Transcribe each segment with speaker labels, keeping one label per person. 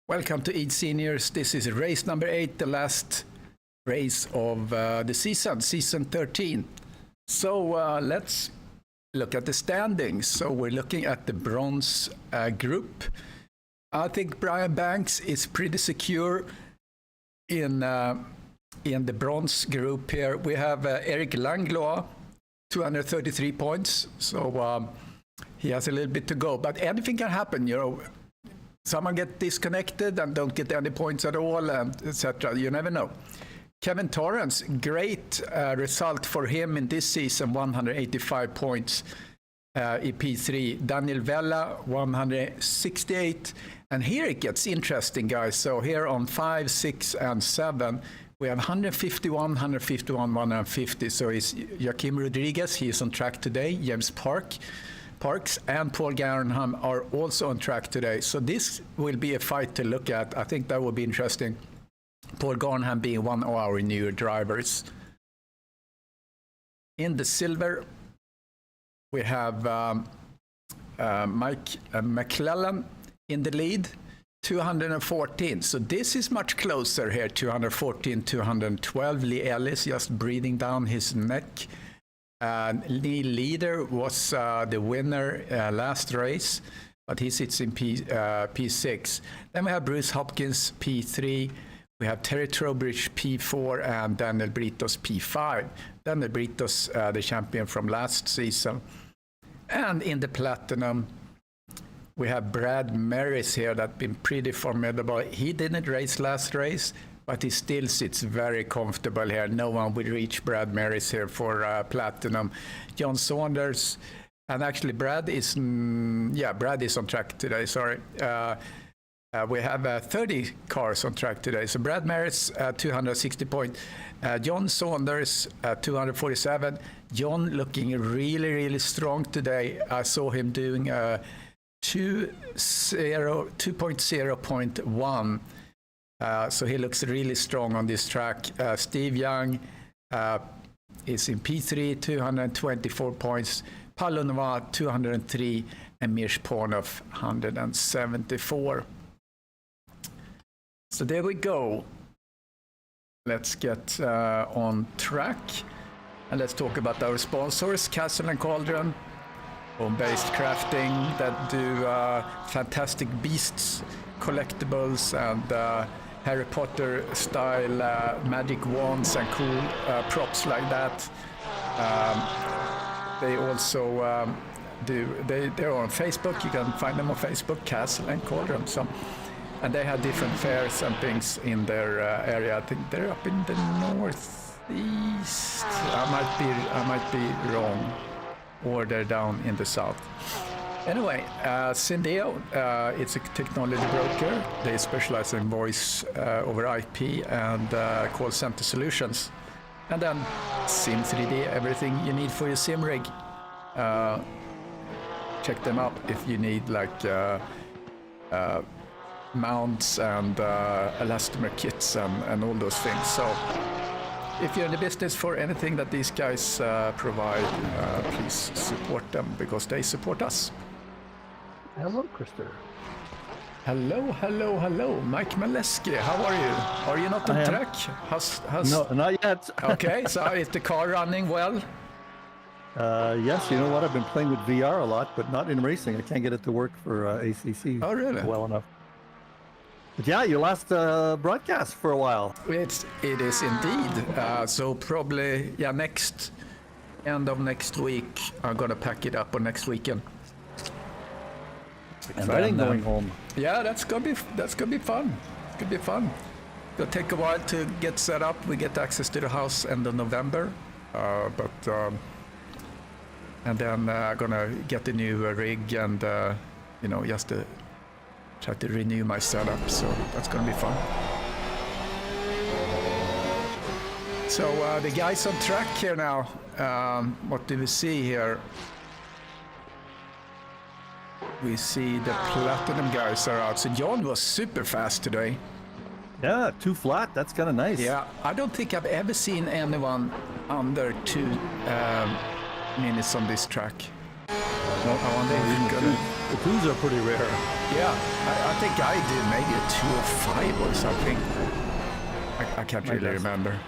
Speaker 1: Welcome to eSeniors. This is race number 8, the last race of the season 13. So let's look at the standings. So we're looking at the bronze group. I think Brian Banks is pretty secure in the bronze group here. We have Eric Langlois, 233 points. So he has a little bit to go, but anything can happen, you know. Someone get disconnected and don't get any points at all, and etc. You never know. Kevin Torrance, great result for him in this season, 185 points in P3. Daniel Vella, 168. And here it gets interesting, guys. So here on 5, 6, and 7, we have 151, 151, 150. So it's Joaquim Rodriguez, he is on track today. James Parks and Paul Garnham are also on track today. So this will be a fight to look at. I think that will be interesting. Paul Garnham being one of our newer drivers. In the silver, we have Mike McClellan in the lead, 214. So this is much closer here, 214, 212. Lee Ellis just breathing down his neck. Neil Leader was the winner last race, but he sits in P6. Then we have Bruce Hopkins, P3. We have Terry Trowbridge, P4, and Daniel Britos, P5. Daniel Britos, the champion from last season. And in the platinum, we have Brad Merris here that's been pretty formidable. He didn't race last race, but he still sits very comfortable here. No one will reach Brad Merris here for platinum. John Saunders, and actually Brad is on track today, sorry. We have 30 cars on track today. So Brad Merris, 260 points. John Saunders, 247. John looking really, really strong today. I saw him doing 2.0.1. So he looks really strong on this track. Steve Young is in P3, 224 points. Paulo Noir, 203, and Mirsh Pornov, 174. So there we go. Let's get on track. And let's talk about our sponsors, Castle and Cauldron, home-based crafting that do fantastic beasts, collectibles, and Harry Potter style magic wands and cool props like that. They also they're on Facebook. You can find them on Facebook, Castle and Cauldron. So, and they have different fairs and things in their area. I think they're up in the northeast. I might be wrong, or they're down in the south. Anyway, Syndeo, it's a technology broker. They specialize in voice over IP and call center solutions. And then Sim3D, everything you need for your sim rig. Check them out if you need like mounts and elastomer kits and all those things. So if you're in the business for anything that these guys provide, please support them because they support us.
Speaker 2: Hello, Krister.
Speaker 1: Hello. Mike Maleski, how are you? Are you not on track?
Speaker 2: No, not yet.
Speaker 1: Okay, so is the car running well?
Speaker 2: Yes, you know what? I've been playing with VR a lot, but not in racing. I can't get it to work for ACC well enough. But yeah, your last broadcast for a while.
Speaker 1: It is indeed. So probably, end of next week, I'm going to pack it up on next weekend.
Speaker 2: Exciting going home.
Speaker 1: Yeah, that's gonna be fun. It's gonna be fun. It'll take a while to get set up. We get access to the house end of November, and then I'm gonna get a new rig and just to try to renew my setup. So that's gonna be fun. So the guys on track here now. What do we see here? We see the platinum guys are out. So John was super fast today.
Speaker 2: Yeah, 2 flat. That's kind of nice.
Speaker 1: Yeah, I don't think I've ever seen anyone under 2 minutes on this track. Well, I wonder if you're gonna...
Speaker 2: The twos are pretty rare.
Speaker 1: Yeah, I think I did maybe a 205 or something. I can't really remember.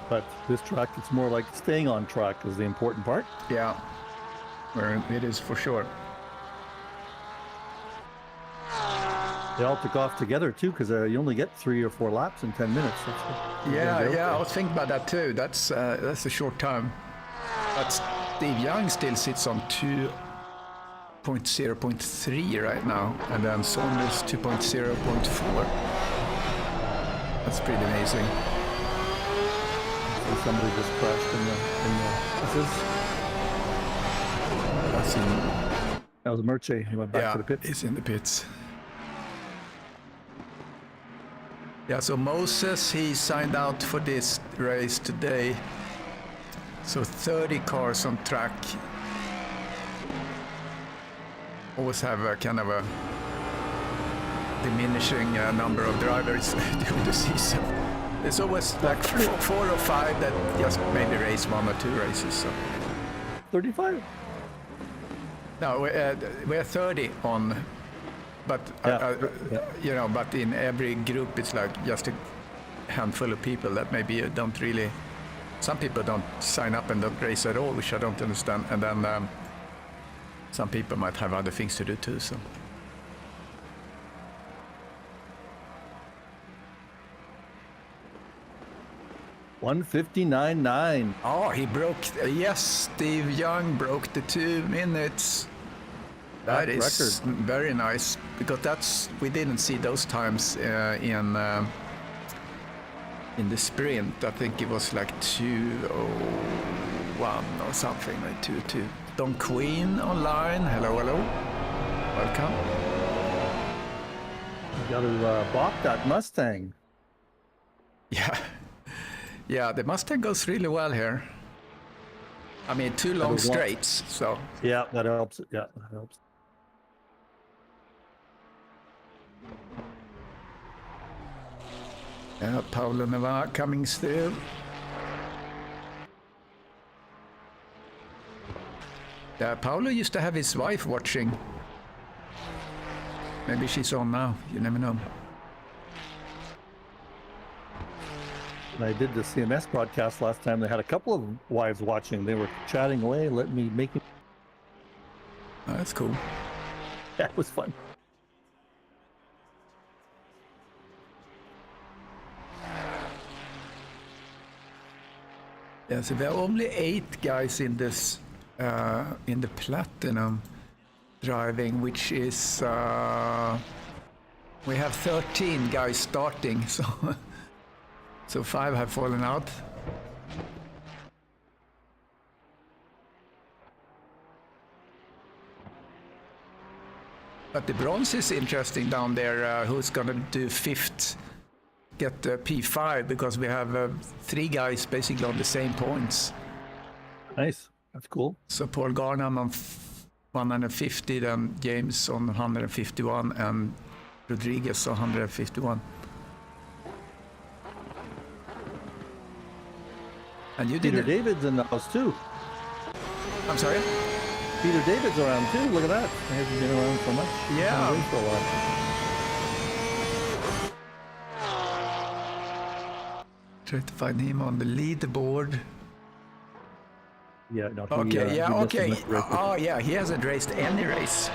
Speaker 2: But this track, it's more like staying on track is the important part.
Speaker 1: Yeah, it is for sure.
Speaker 2: They all took off together too, because you only get 3 or 4 laps in 10 minutes.
Speaker 1: Yeah, I was thinking about that too. That's a short time. But Steve Young still sits on 2.0.3 right now, and then Saunders 2.0.4. That's pretty amazing.
Speaker 2: So somebody just crashed in the that was Merche. He went back to the pits.
Speaker 1: He's in the pits. Yeah, so Moses, he signed out for this race today. So 30 cars on track. Always have a kind of a diminishing number of drivers during the season. There's always like 4 or 5 that just maybe race 1 or 2 races. So
Speaker 2: 35?
Speaker 1: No, we're 30 on, but you know, but in every group it's like just a handful of people that maybe don't really. Some people don't sign up and don't race at all, which I don't understand, and then some people might have other things to do too. So.
Speaker 2: $1:59.9.
Speaker 1: Oh, he broke. Yes, Steve Young broke the 2 minutes. That is record. Very nice, because we didn't see those times in the sprint. I think it was like 2:01 or something, like 2:02. Don Queen online. Hello. Welcome.
Speaker 2: You got to bop that Mustang.
Speaker 1: Yeah, the Mustang goes really well here. I mean, 2 long straights, so...
Speaker 2: Yeah, that helps. Yeah, that helps.
Speaker 1: Yeah, Paulo Navarre coming through. Yeah, Paulo used to have his wife watching. Maybe she's on now, you never know.
Speaker 2: I did the CMS broadcast last time. They had a couple of wives watching. They were chatting away, letting me make it.
Speaker 1: Oh, that's cool.
Speaker 2: That was fun.
Speaker 1: Yeah, so there are only 8 guys in this in the platinum driving, which is we have 13 guys starting, so. So 5 have fallen out. But the bronze is interesting down there. Who's going to do 5th, get P5, because we have 3 guys basically on the same points.
Speaker 2: Nice. That's cool.
Speaker 1: So Paul Garnham on 150, then James on 151, and Rodriguez on 151. And you
Speaker 2: Peter David's in the house too.
Speaker 1: I'm sorry?
Speaker 2: Peter David's around too. Look at that. He hasn't been around so much.
Speaker 1: Yeah.
Speaker 2: For a while.
Speaker 1: Try to find him on the leaderboard.
Speaker 2: Yeah. No,
Speaker 1: okay. Oh, yeah. He hasn't raced any race.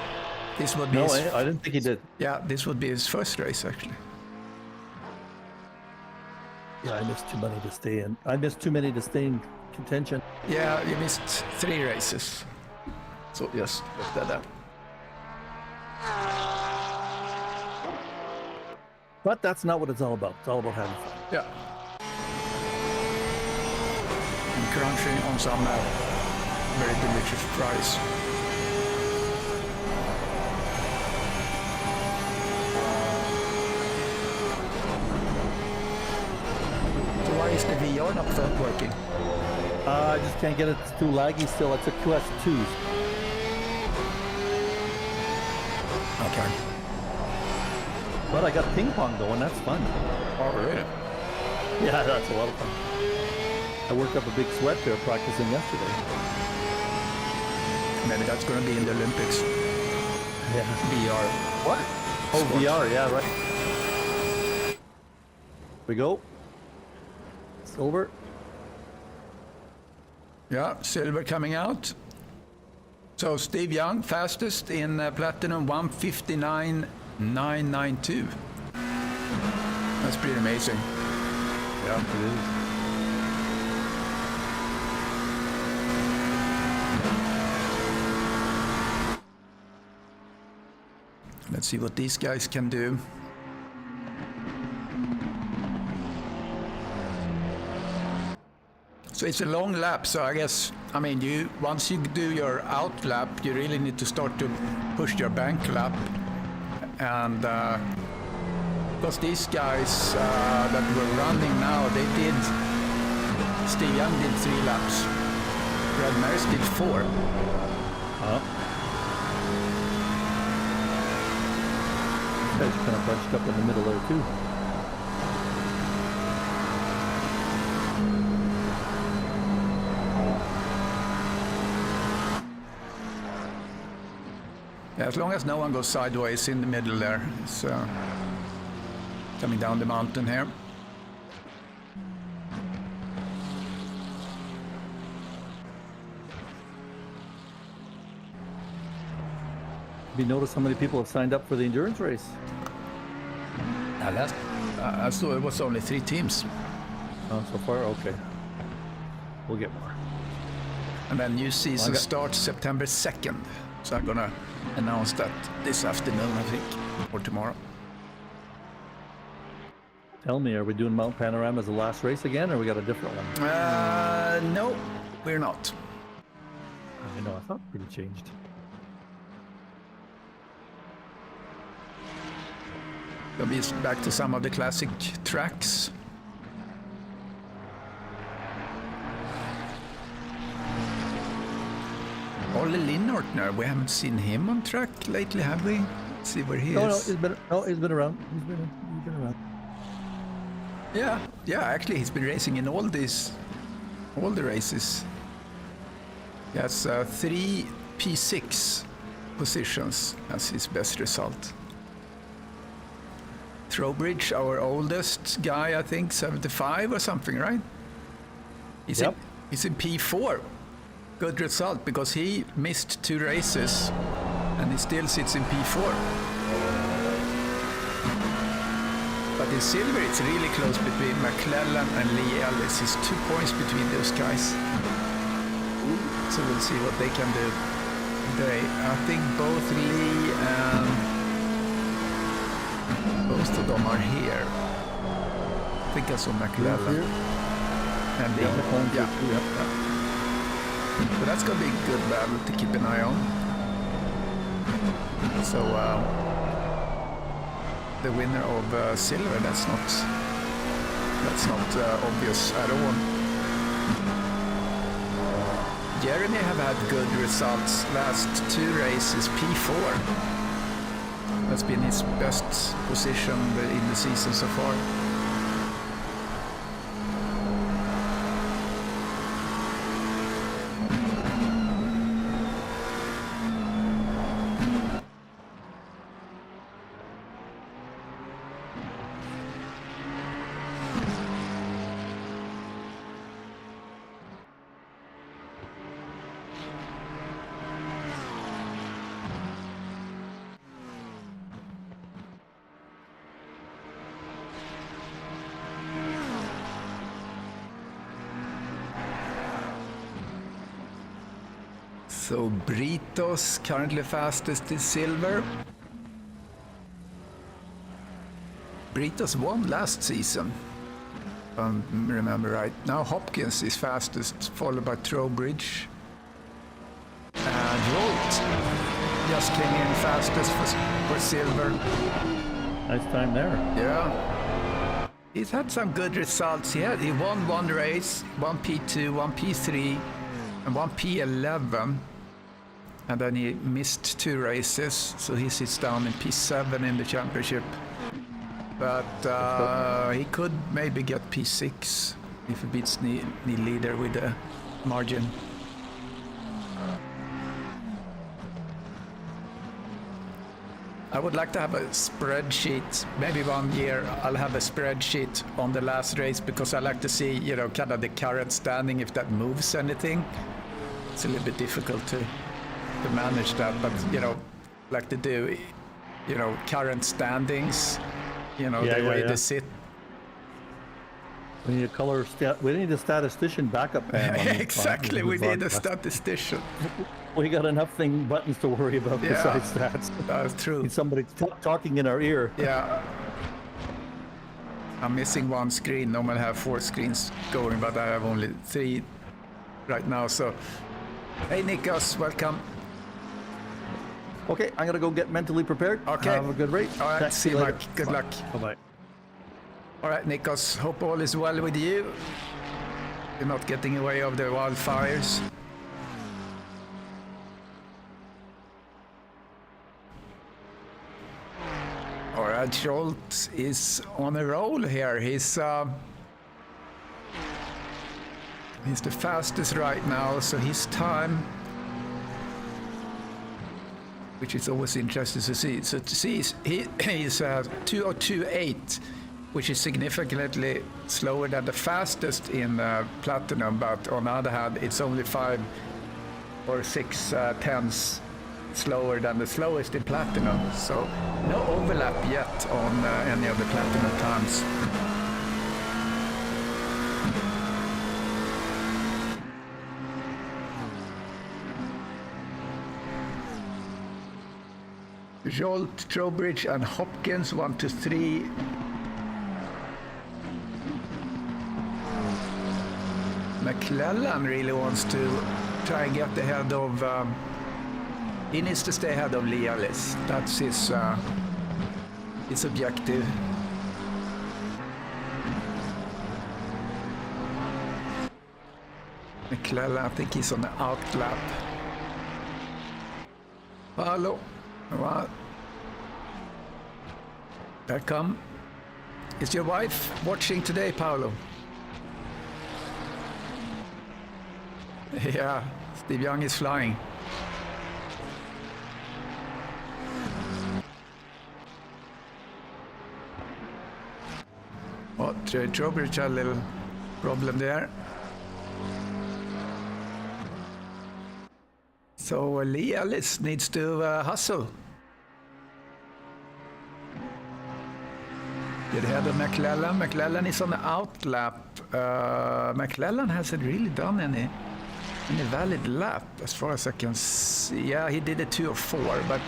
Speaker 1: This would be.
Speaker 2: No, I didn't think he did.
Speaker 1: Yeah, this would be his first race actually.
Speaker 2: Yeah, I missed too many to stay in. I missed too many to stay in contention.
Speaker 1: Yeah, you missed 3 races. So yes, look at that.
Speaker 2: But that's not what it's all about. It's all about having fun.
Speaker 1: Yeah. And crunching on some very delicious fries. Why is the VR not working?
Speaker 2: I just can't get it. It's too laggy still. It's a QS2s.
Speaker 1: Okay.
Speaker 2: But I got ping pong going. That's fun.
Speaker 1: Oh, really?
Speaker 2: Yeah, that's a lot of fun. I worked up a big sweat there practicing yesterday.
Speaker 1: Maybe that's going to be in the Olympics.
Speaker 2: Yeah.
Speaker 1: VR.
Speaker 2: What? Oh,
Speaker 1: Sports.
Speaker 2: VR, yeah, right. We go. Silver.
Speaker 1: Yeah, silver coming out. So Steve Young, fastest in platinum, 1:59.992. That's pretty amazing.
Speaker 2: Yeah, it is.
Speaker 1: Let's see what these guys can do. So it's a long lap, so I guess, I mean, once you do your out lap, you really need to start to push your bank lap. And because these guys that were running now, Steve Young did 3 laps. Brad Maris did 4.
Speaker 2: Guy's kind of bunched up in the middle there too.
Speaker 1: Yeah, as long as no one goes sideways in the middle there, it's coming down the mountain here.
Speaker 2: Have you noticed how many people have signed up for the endurance race?
Speaker 1: I saw it was only 3 teams.
Speaker 2: Oh, so far? Okay. We'll get more.
Speaker 1: And then new season starts September 2nd. So I'm gonna announce that this afternoon, I think, or tomorrow.
Speaker 2: Tell me, are we doing Mount Panorama as the last race again, or we got a different one?
Speaker 1: No, we're not.
Speaker 2: I know, I thought it pretty changed.
Speaker 1: We'll be back to some of the classic tracks. Olle Linnortner, we haven't seen him on track lately, have we? Let's see where he is.
Speaker 2: He's been around. He's been around.
Speaker 1: Yeah, actually he's been racing in all the races. He has 3 P6 positions as his best result. Trowbridge, our oldest guy, I think, 75 or something, right? He's in P4. Good result, because he missed 2 races and he still sits in P4. But in silver, it's really close between McClellan and Lee Ellis. It's 2 points between those guys. So we'll see what they can do. I think both Lee and most of them are here. I think I saw McClellan. And Lee. Yeah. So that's going to be a good battle to keep an eye on. So the winner of silver, that's not obvious at all. Jeremy have had good results. Last 2 races, P4. That's been his best position in the season so far. So Britos currently fastest in silver. Britos won last season, if I remember right. Now Hopkins is fastest, followed by Trowbridge. And Jolt just came in fastest for silver.
Speaker 2: Nice time there.
Speaker 1: Yeah. He's had some good results. He won 1 race, 1 P2, 1 P3, and 1 P11. And then he missed 2 races, so he sits down in P7 in the championship. But he could maybe get P6 if he beats the leader with a margin. I would like to have a spreadsheet. Maybe one year I'll have a spreadsheet on the last race because I like to see, you know, kind of the current standing, if that moves anything. It's a little bit difficult to manage that, but, you know, like to do, you know, current standings, you know, the way they sit.
Speaker 2: We need we need a statistician backup panel.
Speaker 1: Exactly, we need a statistician.
Speaker 2: We got enough buttons to worry about besides stats.
Speaker 1: That's true.
Speaker 2: Need somebody talking in our ear.
Speaker 1: Yeah. I'm missing one screen. Normally I have 4 screens going, but I have only 3 right now. So, hey Nikos, welcome.
Speaker 2: Okay, I'm gonna go get mentally prepared.
Speaker 1: Okay.
Speaker 2: Have a good race.
Speaker 1: All right, see you, Mike. Good luck.
Speaker 2: Bye-bye.
Speaker 1: All right, Nikos, hope all is well with you. You're not getting away of the wildfires. All right, Schultz is on a roll here. He's the fastest right now, so his time, which is always interesting to see. So to see he's 2:02.8, which is significantly slower than the fastest in Platinum, but on the other hand, it's only 5 or 6 tenths slower than the slowest in Platinum. So no overlap yet on any of the Platinum times. Jolt, Trowbridge and Hopkins 1 to 3. McClellan really wants to try and get ahead of... he needs to stay ahead of Lialis. That's his objective. McClellan, I think he's on the out lap. Hello. Well, welcome. Is your wife watching today, Paolo? Yeah, Steve Young is flying. Oh, Trowbridge had a little problem there. So Lee Ellis needs to hustle. Get ahead of McClellan. McClellan is on the out lap. McClellan hasn't really done any valid lap as far as I can see. Yeah, he did a 2:04, but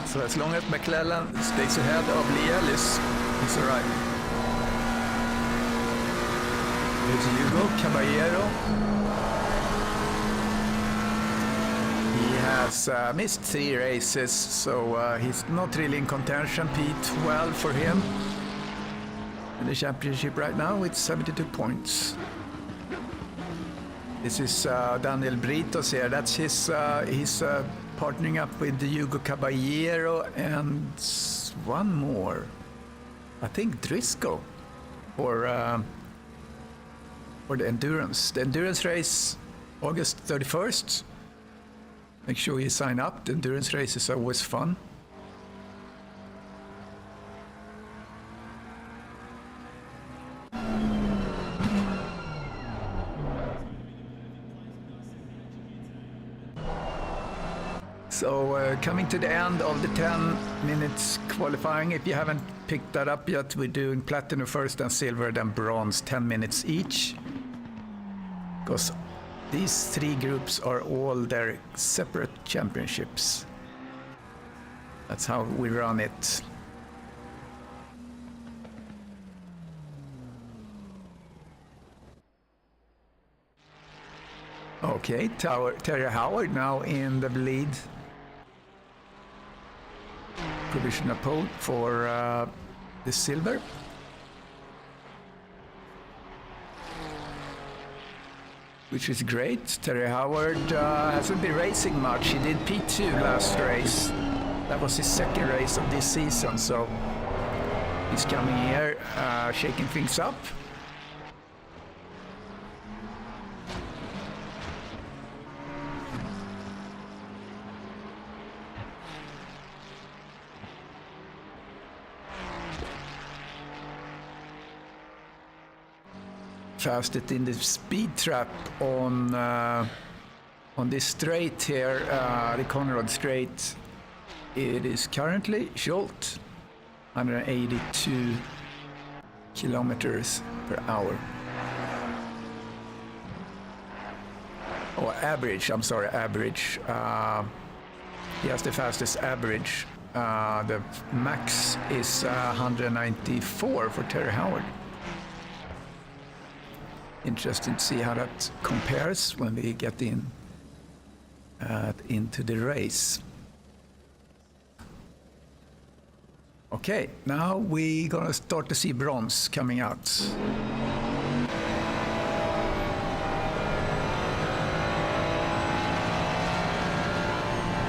Speaker 1: so as long as McClellan stays ahead of Lee Ellis, he's all right. Here's Hugo Caballero. He has missed 3 races, so he's not really in contention. P12 for him in the championship right now with 72 points. This is Daniel Britos here. That's his. He's partnering up with Hugo Caballero and one more. I think Driscoll for the endurance. The endurance race, August 31st. Make sure you sign up. The endurance race is always fun. So coming to the end of the 10 minutes qualifying. If you haven't picked that up yet, we're doing platinum first, then silver, then bronze, 10 minutes each. Because these 3 groups are all their separate championships. That's how we run it. Okay, Terry Howard now in the lead. Provisional pole for the silver. Which is great. Terry Howard hasn't been racing much. He did P2 last race. That was his 2nd race of this season, so he's coming here, shaking things up. fastest in the speed trap on this straight here, the Conrad straight. It is currently Schultz, 182 kilometers per hour. Or average, I'm sorry, average. He has the fastest average. The max is 194 for Terry Howard. Interesting to see how that compares when we get into the race. Okay, now we're gonna start to see bronze coming out.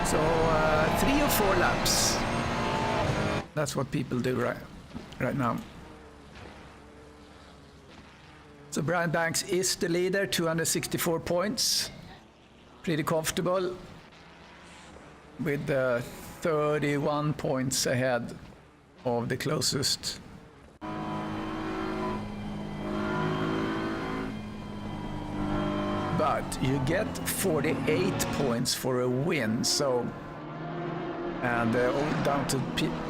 Speaker 1: So 3 or 4 laps. That's what people do right now. So Brian Banks is the leader, 264 points. Pretty comfortable with 31 points ahead of the closest. But you get 48 points for a win, so and down to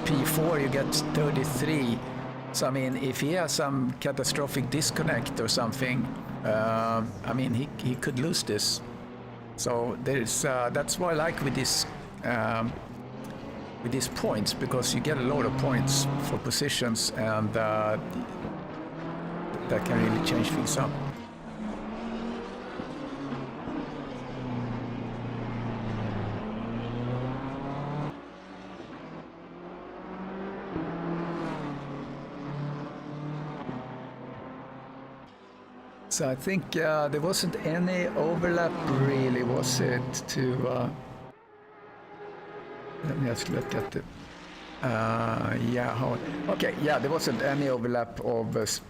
Speaker 1: P4 you get 33. So I mean, if he has some catastrophic disconnect or something, I mean he could lose this. So there's that's why I like with these points, because you get a lot of points for positions, and that can really change things up. So I think there wasn't any overlap really, was it? Let me just look at the... okay, yeah, there wasn't any overlap of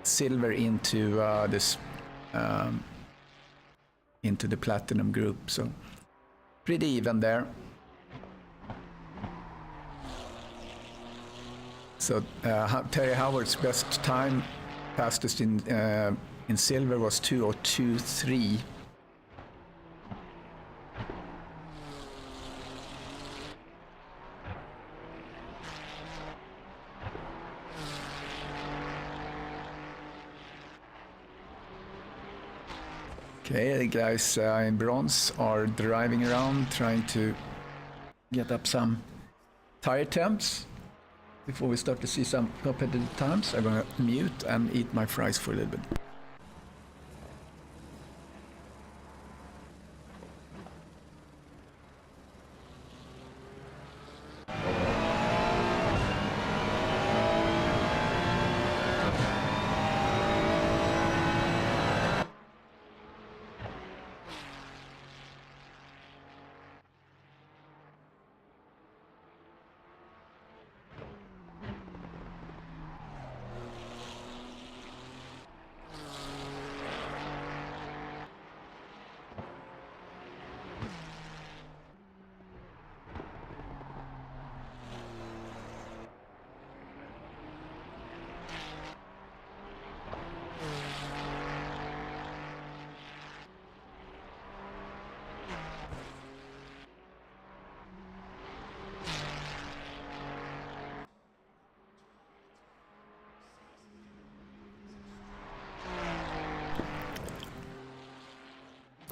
Speaker 1: silver into this into the platinum group, so pretty even there. So Terry Howard's best time, fastest in silver, was 2:02.3. Okay, the guys in bronze are driving around trying to get up some tire temps before we start to see some competitive times. I'm going to mute and eat my fries for a little bit.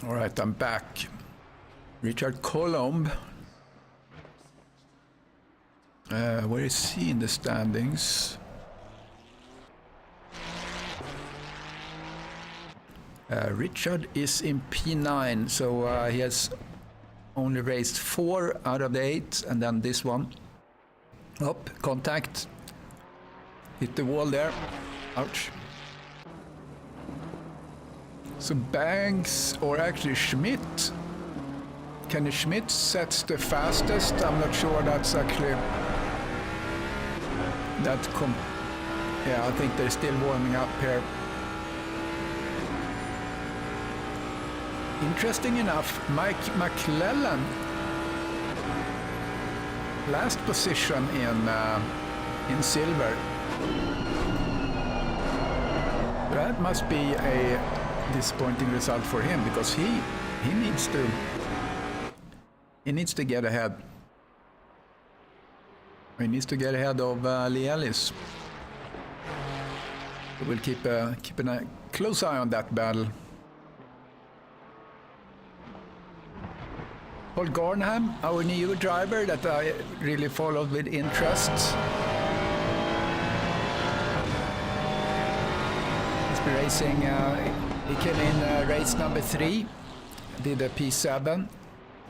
Speaker 1: All right, I'm back. Richard Colomb. Where is he in the standings? Richard is in P9, so he has only raced 4 out of the 8, and then this one. Up, contact. Hit the wall there. Ouch. So Banks, or actually Schmidt. Kenny Schmidt sets the fastest. I'm not sure that's actually... yeah, I think they're still warming up here. Interesting enough, Mike McClellan, last position in silver. That must be a disappointing result for him, because he needs to get ahead. He needs to get ahead of Lee Ellis. We'll keep a close eye on that battle. Paul Gornham, our new driver that I really followed with interest. He's been racing, he came in race number 3, did a P7,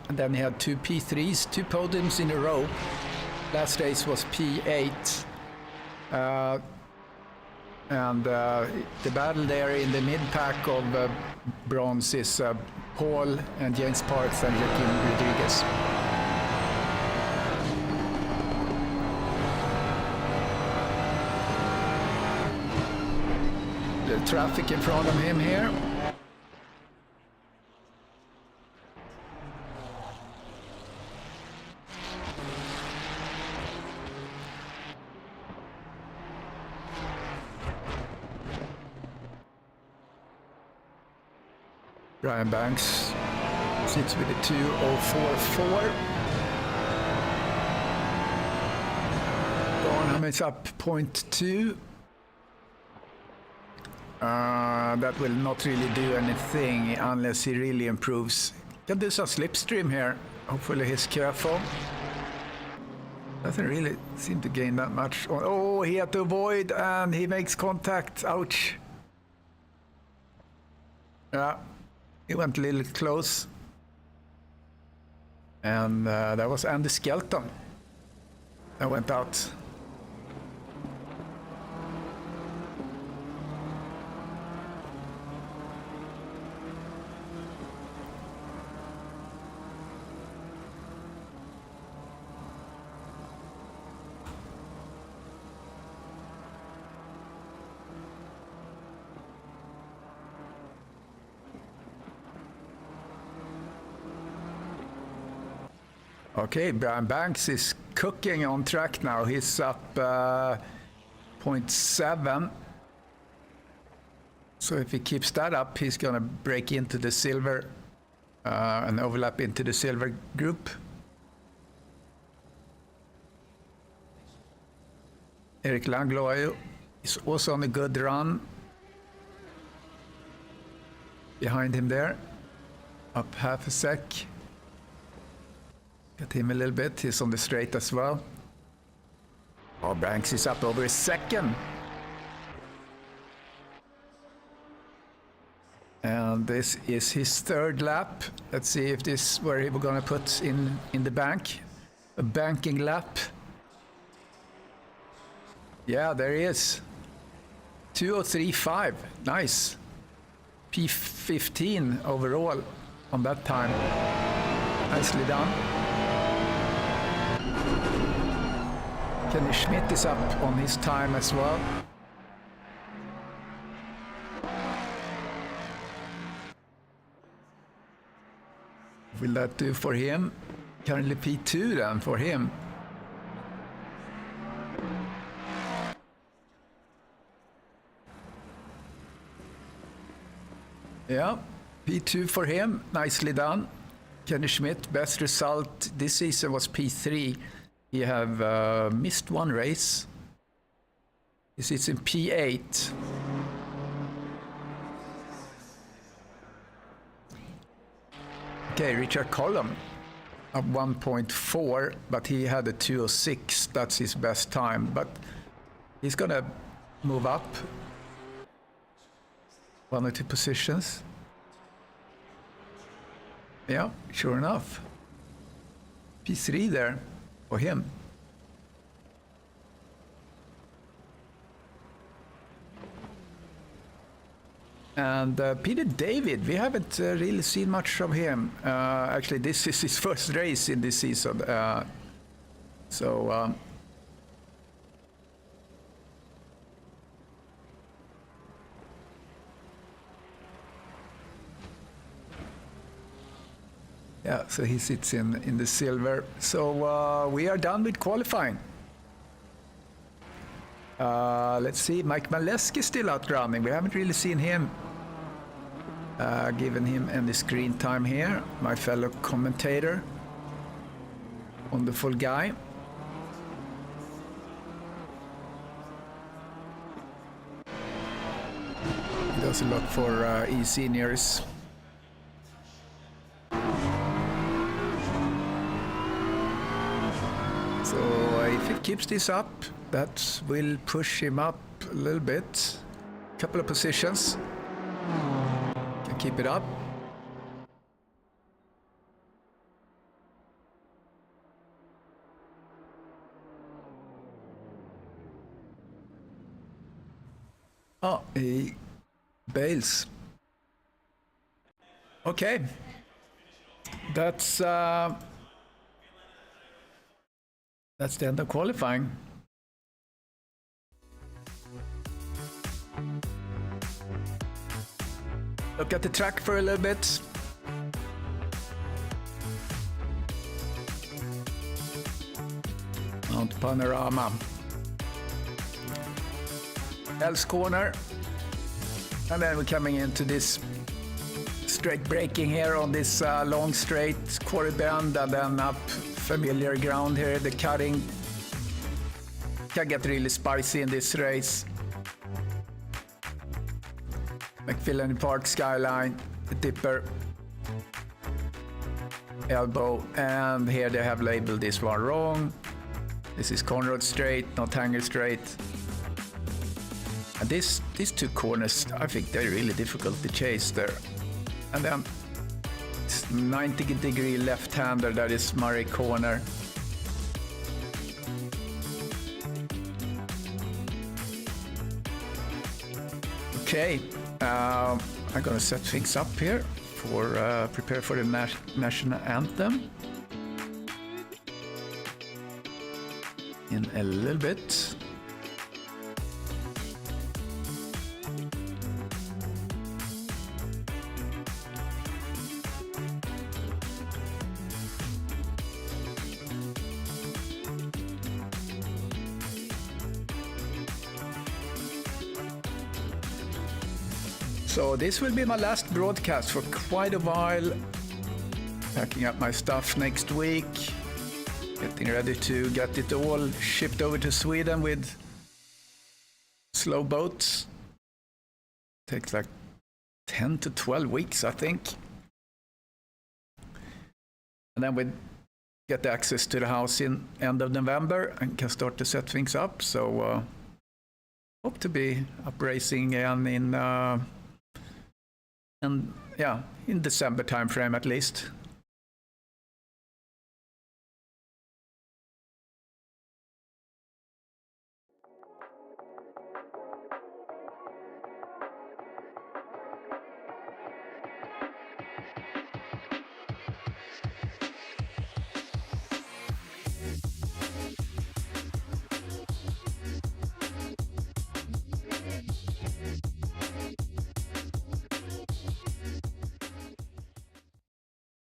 Speaker 1: and then he had 2 P3s, 2 podiums in a row. Last race was P8. And the battle there in the mid-pack of bronze is Paul and James Parks and Joaquin Rodriguez. The traffic in front of him here. Brian Banks sits with a 2:04.4. Gornham is up 0.2. That will not really do anything unless he really improves. Can do some slipstream here. Hopefully he's careful. Doesn't really seem to gain that much. Oh, he had to avoid and he makes contact. Ouch. Yeah. He went a little close. And that was Andy Skelton that went out. Okay, Brian Banks is cooking on track now. He's up 0.7. So if he keeps that up, he's going to break into the silver and overlap into the silver group. Eric Langlois is also on a good run. Behind him there, up half a sec. Got him a little bit, he's on the straight as well. Oh, Banks is up over a second. And this is his third lap. Let's see if this is where we're gonna put in the bank. A banking lap. Yeah, there he is. 2:03.5, nice. P15 overall on that time. Nicely done. Kenny Schmidt is up on his time as well. Will that do for him? Currently P2 then for him. Yeah, P2 for him, nicely done. Kenny Schmidt, best result this season was P3. He have missed one race. He sits in P8. Okay, Richard Collum up 1.4, but he had a 2:06. That's his best time, but he's gonna move up 1 or 2 positions. Yeah, sure enough. P3 there for him. And Peter David, we haven't really seen much of him. Actually, this is his first race in this season. Yeah, so he sits in the silver. So we are done with qualifying. Let's see, Mike Maleski is still out running. We haven't really seen him, given him any screen time here. My fellow commentator, wonderful guy. He does a lot for eSeniors. So if it keeps this up, that will push him up a little bit. Couple of positions. Can keep it up. Oh, he bails. Okay. That's the end of qualifying. Look at the track for a little bit. Mount Panorama. Else corner. And then we're coming into this straight braking here on this long straight quarry bend, and then up familiar ground here. The cutting can get really spicy in this race. McFillany Park skyline, the dipper, elbow, and here they have labeled this one wrong. This is Conrad Straight, not Hanger Straight. And these two corners, I think they're really difficult to chase there. And then 90-degree left-hander, that is Murray corner. Okay, I'm gonna set things up here for prepare for the national anthem in a little bit. So this will be my last broadcast for quite a while. Packing up my stuff next week. Getting ready to get it all shipped over to Sweden with slow boats. Takes like 10 to 12 weeks, I think. And then we get access to the house in end of November and can start to set things up. So hope to be up racing again in December timeframe at least.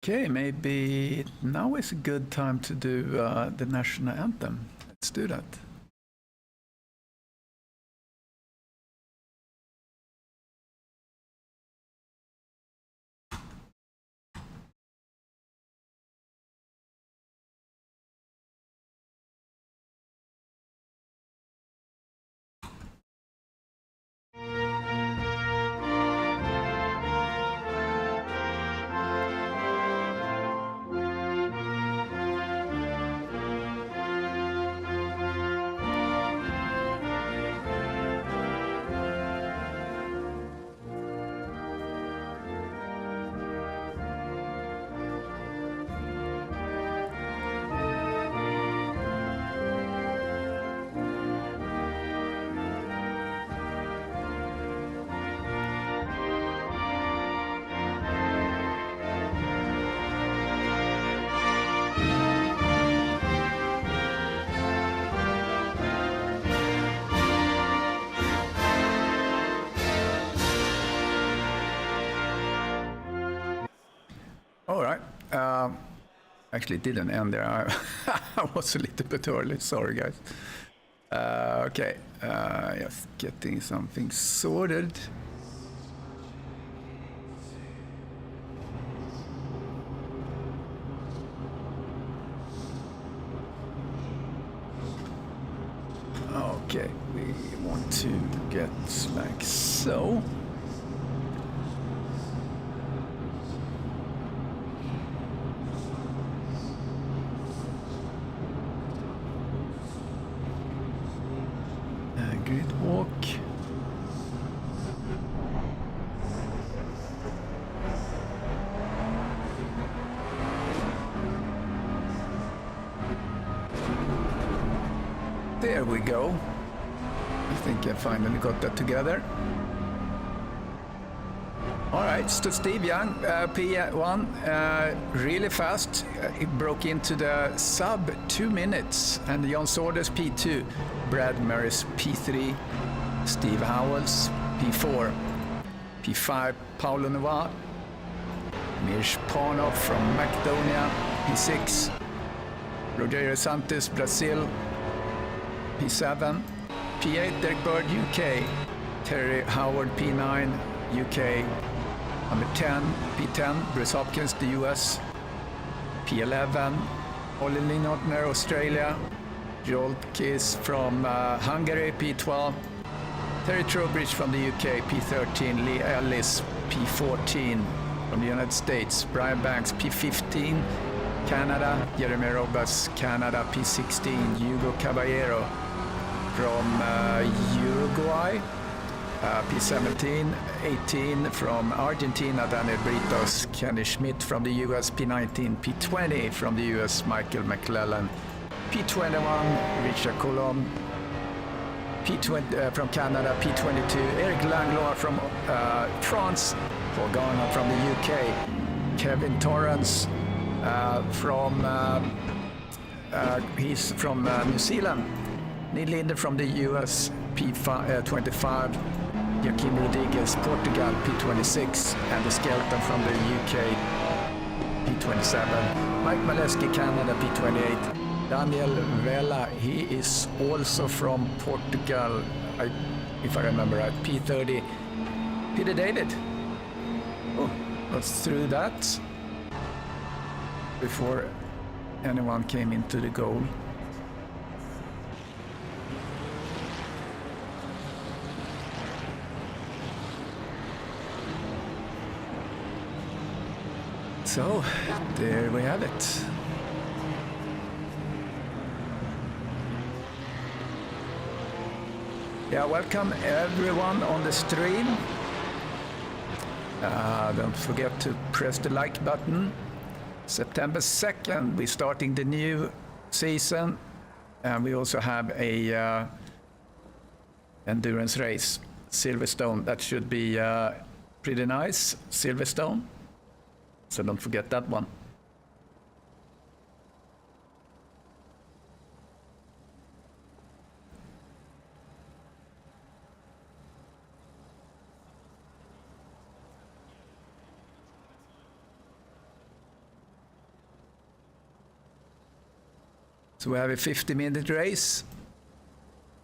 Speaker 1: Okay, maybe now is a good time to do the national anthem. Let's do that. All right. Actually, it didn't end there. I was a little bit early. Sorry, guys. Okay, just getting something sorted. Okay, we want to get like so. Grid walk. There we go. I think I finally got that together. All right, so Steve Young, P1, really fast. He broke into the sub 2 minutes. And Jan Sorders, P2. Brad Maris, P3. Steve Howells, P4. P5, Paulo Nova. Mirj Panov from Macedonia, P6. Rogério Santos, Brazil, P7. P8, Derek Bird, UK. Terry Howard, P9, UK. Number 10, P10, Bruce Hopkins, the US. P11, Olli Linotner, Australia. Joel Kiss from Hungary, P12. Terry Trowbridge from the UK, P13. Lee Ellis, P14 from the United States. Brian Banks, P15. Canada. Jeremy Robas, Canada, P16. Hugo Caballero from Uruguay. P17, 18 from Argentina, Daniel Britos. Kenny Schmidt from the US, P19, P20 from the US, Michael McClellan. P21, Richard Coulomb. P20 from Canada, P22, Eric Langlois from France. Paul Garner from the UK. Kevin Torrance he's from New Zealand. Neil Linder from the US, P25. Joaquim Rodriguez, Portugal, P26. Andy Skelton from the UK, P27. Mike Maleski, Canada, P28. Daniel Vela, he is also from Portugal, if I remember right, P30. Peter David. Oh, let's through that before anyone came into the goal. So, there we have it. Yeah, welcome everyone on the stream. Don't forget to press the like button. September 2nd, we're starting the new season. And we also have a endurance race, Silverstone. That should be pretty nice, Silverstone. So don't forget that one. So we have a 50-minute race,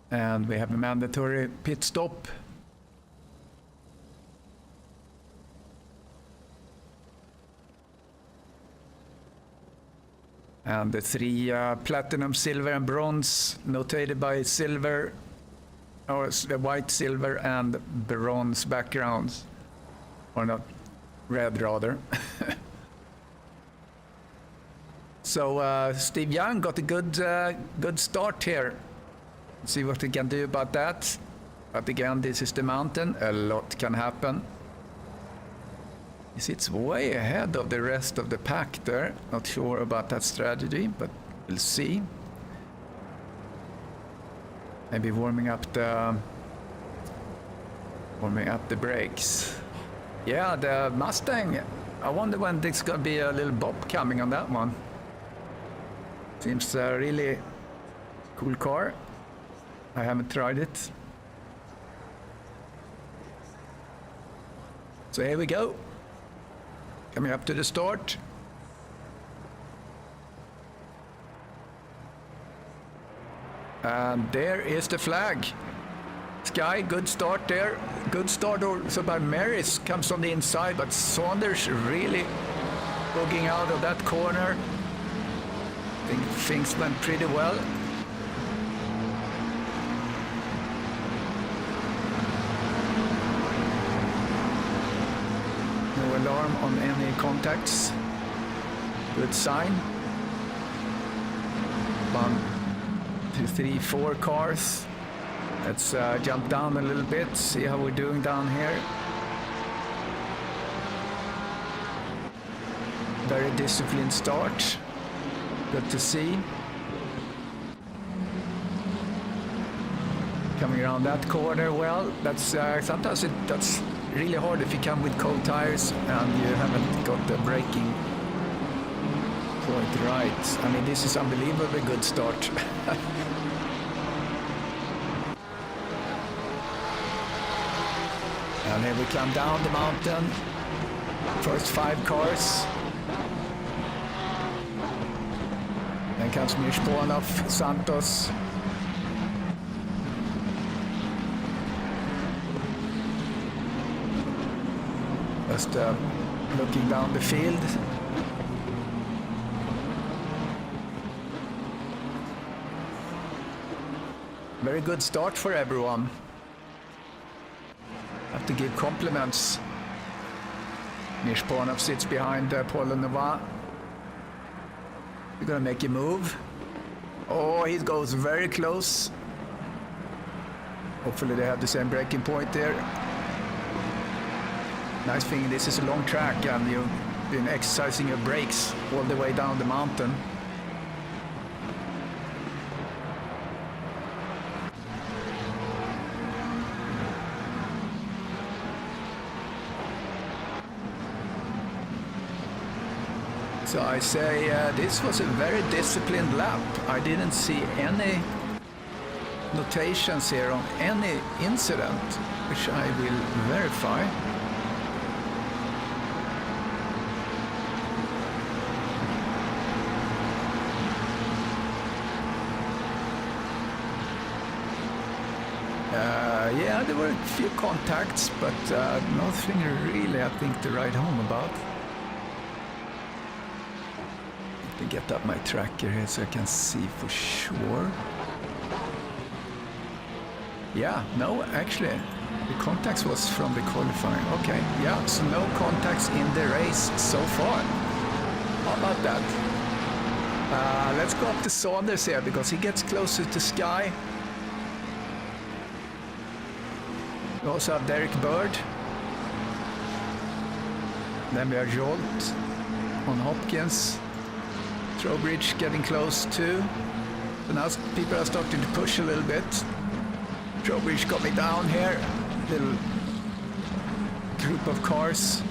Speaker 1: and we have a mandatory pit stop. And the 3 platinum, silver, and bronze, notated by silver, or the white, silver, and bronze backgrounds, or not, red rather. So Steve Young got a good start here. Let's see what he can do about that. But again, this is the mountain. A lot can happen. He sits way ahead of the rest of the pack there. Not sure about that strategy, but we'll see. Maybe warming up the brakes. Yeah, the Mustang. I wonder when there's gonna be a little bop coming on that one. Seems a really cool car. I haven't tried it. So here we go. Coming up to the start. And there is the flag. Sky, good start there. Good start also by Maris, comes on the inside, but Saunders really booging out of that corner. I think things went pretty well. No alarm on any contacts. Good sign. 1, 2, 3, 4 cars. Let's jump down a little bit, see how we're doing down here. Very disciplined start. Good to see. Coming around that corner, well, that's sometimes that's really hard if you come with cold tires and you haven't got the braking point right. I mean, this is unbelievably good start. And here we come down the mountain. First 5 cars. Then comes Mirshponov, Santos. Just looking down the field. Very good start for everyone. Have to give compliments. Mirshponov sits behind Paul Lenoir. We're gonna make a move. Oh, he goes very close. Hopefully they have the same braking point there. Nice thing, this is a long track and you've been exercising your brakes all the way down the mountain. So I say this was a very disciplined lap. I didn't see any notations here on any incident, which I will verify. Yeah, there were a few contacts, but nothing really I think to write home about. Let me get up my tracker here so I can see for sure. Yeah, no, actually, the contacts was from the qualifying. Okay, yeah, so no contacts in the race so far. How about that? Let's go up to Saunders here because he gets closer to Sky. We also have Derek Bird. Then we have Jolt on Hopkins. Trowbridge getting close too. So now people are starting to push a little bit. Trowbridge coming down here. Little group of cars.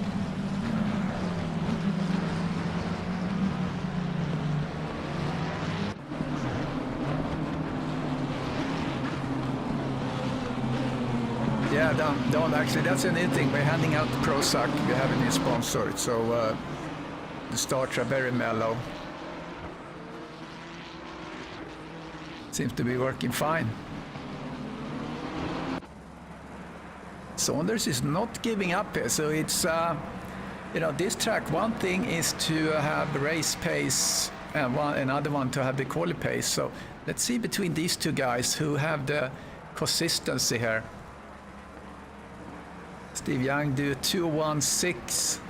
Speaker 1: Yeah, don't actually, that's a new thing. We're handing out Prozac. We have a new sponsor, so the starts are very mellow. Seems to be working fine. Saunders is not giving up here, so it's, you know, this track, one thing is to have the race pace and another one to have the quali pace. So let's see between these two guys who have the consistency here. Steve Young do 2:16.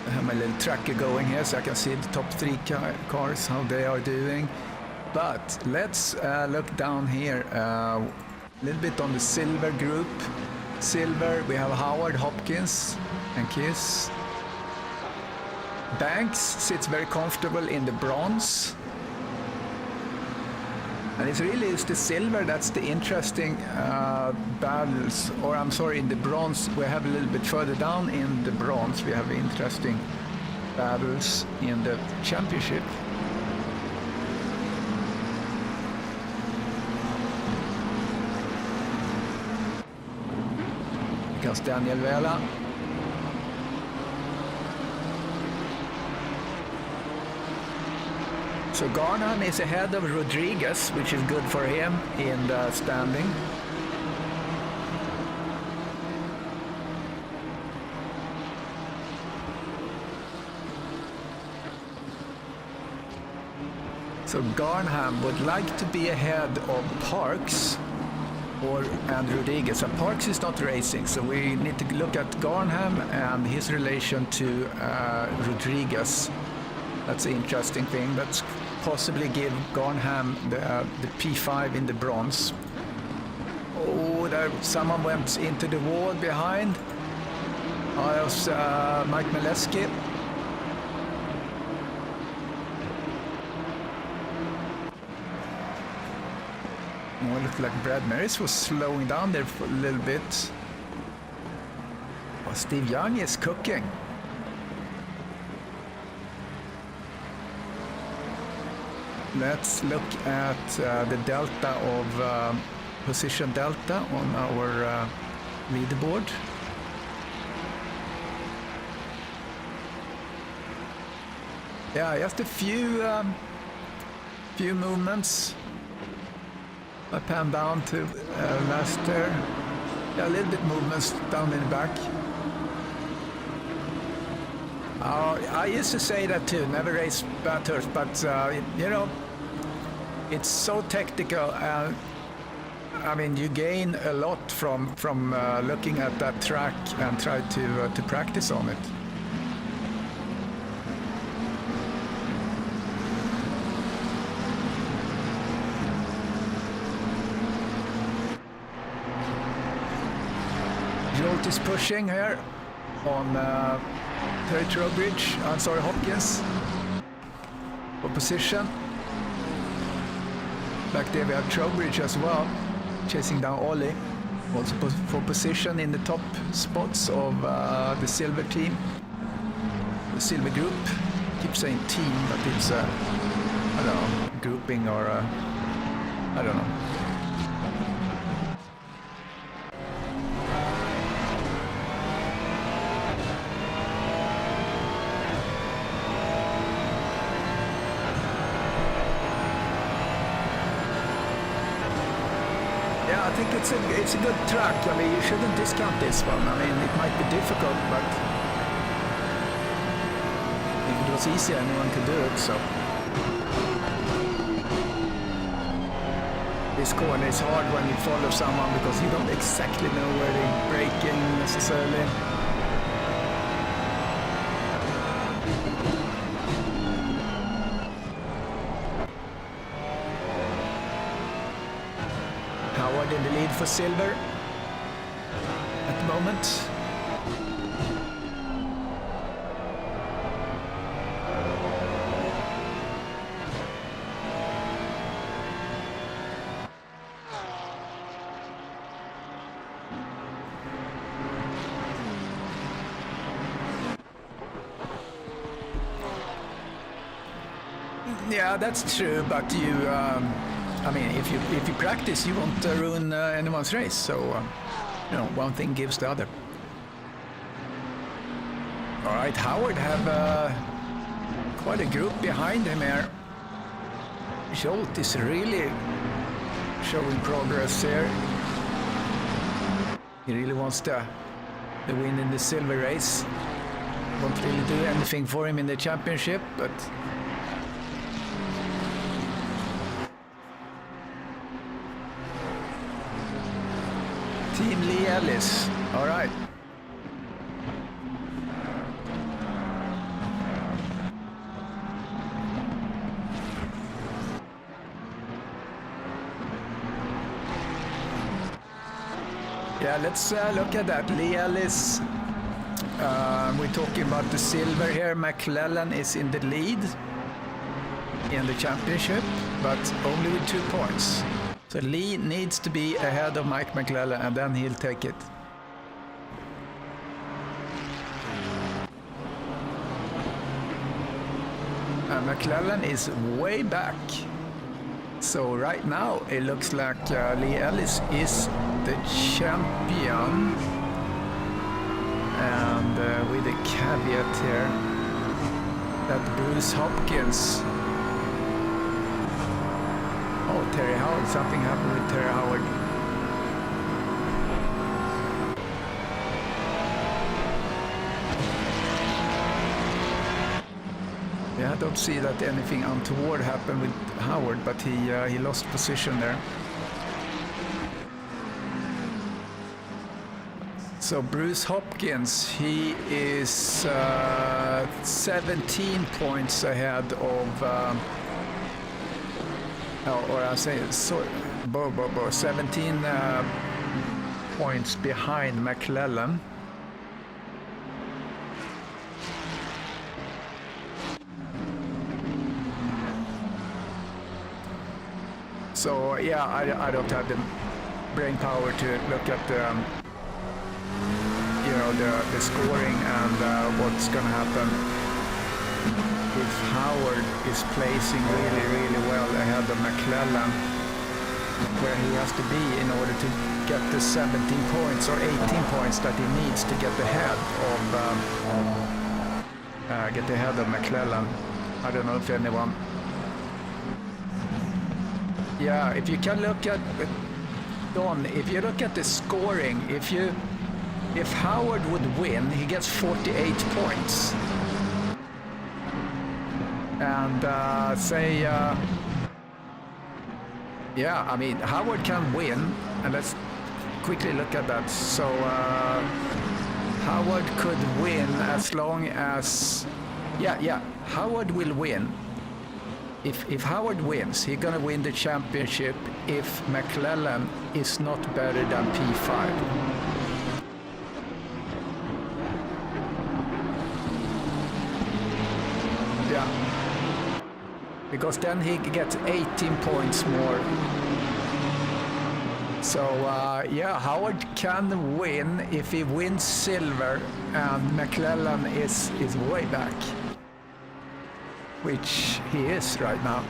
Speaker 1: I have my little tracker going here so I can see the top 3 cars, how they are doing. But let's look down here a little bit on the silver group. Silver, we have Howard, Hopkins, and Kiss. Banks sits very comfortable in the bronze. And it really is the silver that's the interesting battles, or I'm sorry, in the bronze. We have a little bit further down in the bronze, we have interesting battles in the championship. Here comes Daniel Vela. So Garnham is ahead of Rodriguez, which is good for him in the standing. So Garnham would like to be ahead of Parks and Rodriguez. And Parks is not racing, so we need to look at Garnham and his relation to Rodriguez. That's an interesting thing. Let's possibly give Garnham the P5 in the bronze. Oh, there someone went into the wall behind. Oh, that was Mike Mileski. Oh, it looked like Brad Maris was slowing down there for a little bit. Oh, Steve Young is cooking. Let's look at the delta of position delta on our leaderboard. Yeah, just a few movements. I pan down to last there. Yeah, a little bit movements down in the back. I used to say that too, never race Bathurst, but you know, it's so technical. I mean, you gain a lot from looking at that track and try to practice on it. Jolt is pushing here on Terry Trowbridge, I'm sorry, Hopkins for position. Back there we have Trowbridge as well, chasing down Ollie. Also for position in the top spots of the silver team, the silver group. I keep saying team, but it's I don't know, grouping or I don't know. I think it's a good track. I mean, you shouldn't discount this one. I mean, it might be difficult, but if it was easy, anyone could do it. So this corner is hard when you follow someone because you don't exactly know where they're braking necessarily. In the lead for silver at the moment. Yeah, that's true, but you I mean, if you practice, you won't ruin anyone's race. So, you know, one thing gives the other. All right, Howard have quite a group behind him here. Jolt is really showing progress here. He really wants the win in the silver race. Won't really do anything for him in the championship, but. Team Lee Ellis, all right. Yeah, let's look at that. Lee Ellis, we're talking about the silver here. McClellan is in the lead in the championship, but only with 2 points. So Lee needs to be ahead of Mike McClellan, and then he'll take it. McClellan is way back. So right now it looks like Lee Ellis is the champion. And with a caveat here that Bruce Hopkins... Oh, Terry Howard, something happened with Terry Howard. Yeah, I don't see that anything untoward happened with Howard, but he lost position there. So Bruce Hopkins, he is 17 points ahead of, or I say, sorry, 17 points behind McClellan. So yeah, I don't have the brain power to look at the, the scoring and what's going to happen if Howard is placing really, really well ahead of McClellan, where he has to be in order to get the 17 points or 18 points that he needs to get ahead of McClellan. I don't know if anyone. Yeah, if you can look at Don, if you look at the scoring, if Howard would win, he gets 48 points. And yeah, I mean, Howard can win, and let's quickly look at that. So Howard could win as long as, yeah, Howard will win. If Howard wins, he's gonna win the championship if McClellan is not better than P5. Yeah, because then he gets 18 points more. So yeah, Howard can win if he wins silver, and McClellan is way back, which he is right now.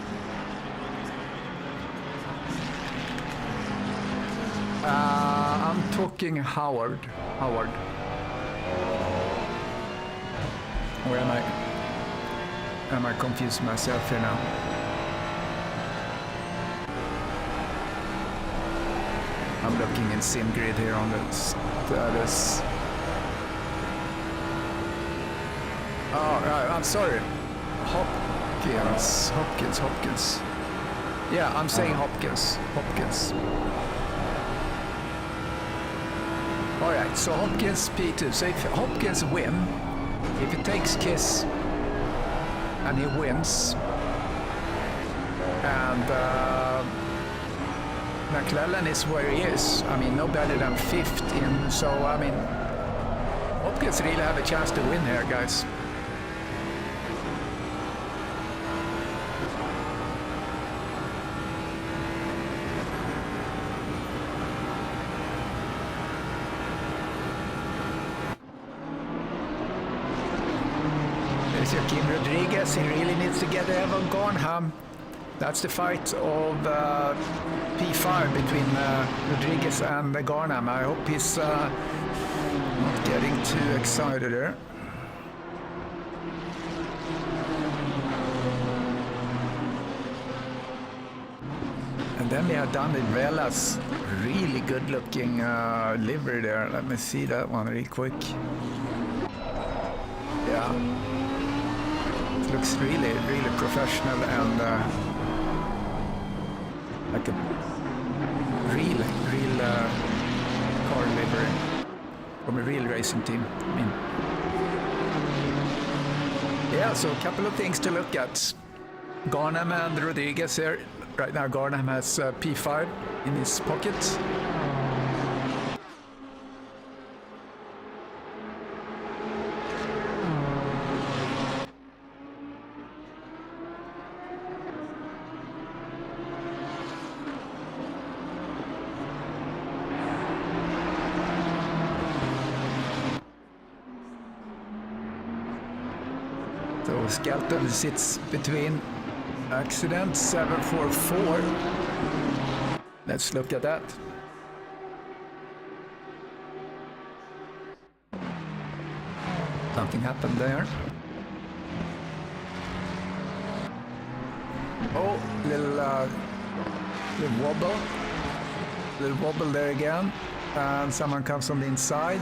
Speaker 1: I'm talking Howard. Where am I? Am I confusing myself here now? I'm looking in SimGrid here on the status. Oh, I'm sorry. Hopkins. Yeah, I'm saying Hopkins. All right, so Hopkins P2. So if Hopkins win, if he takes Kiss and he wins, and McClellan is where he is, I mean, no better than 15. So, I mean, Hopkins really have a chance to win here, guys. Kim Rodriguez, he really needs to get ahead of Garnham. That's the fight of P5 between Rodriguez and Garnham. I hope he's not getting too excited there. And then we have Daniel Velas, really good looking livery there. Let me see that one real quick. Yeah. Looks really, really professional and like a real car livery from a real racing team. I mean, yeah, so a couple of things to look at. Garnham and Rodriguez here. Right now Garnham has P5 in his pocket. So So Skelton sits between accident 744. Let's look at that. Something happened there. Oh, little wobble. Little wobble there again. And someone comes from the inside.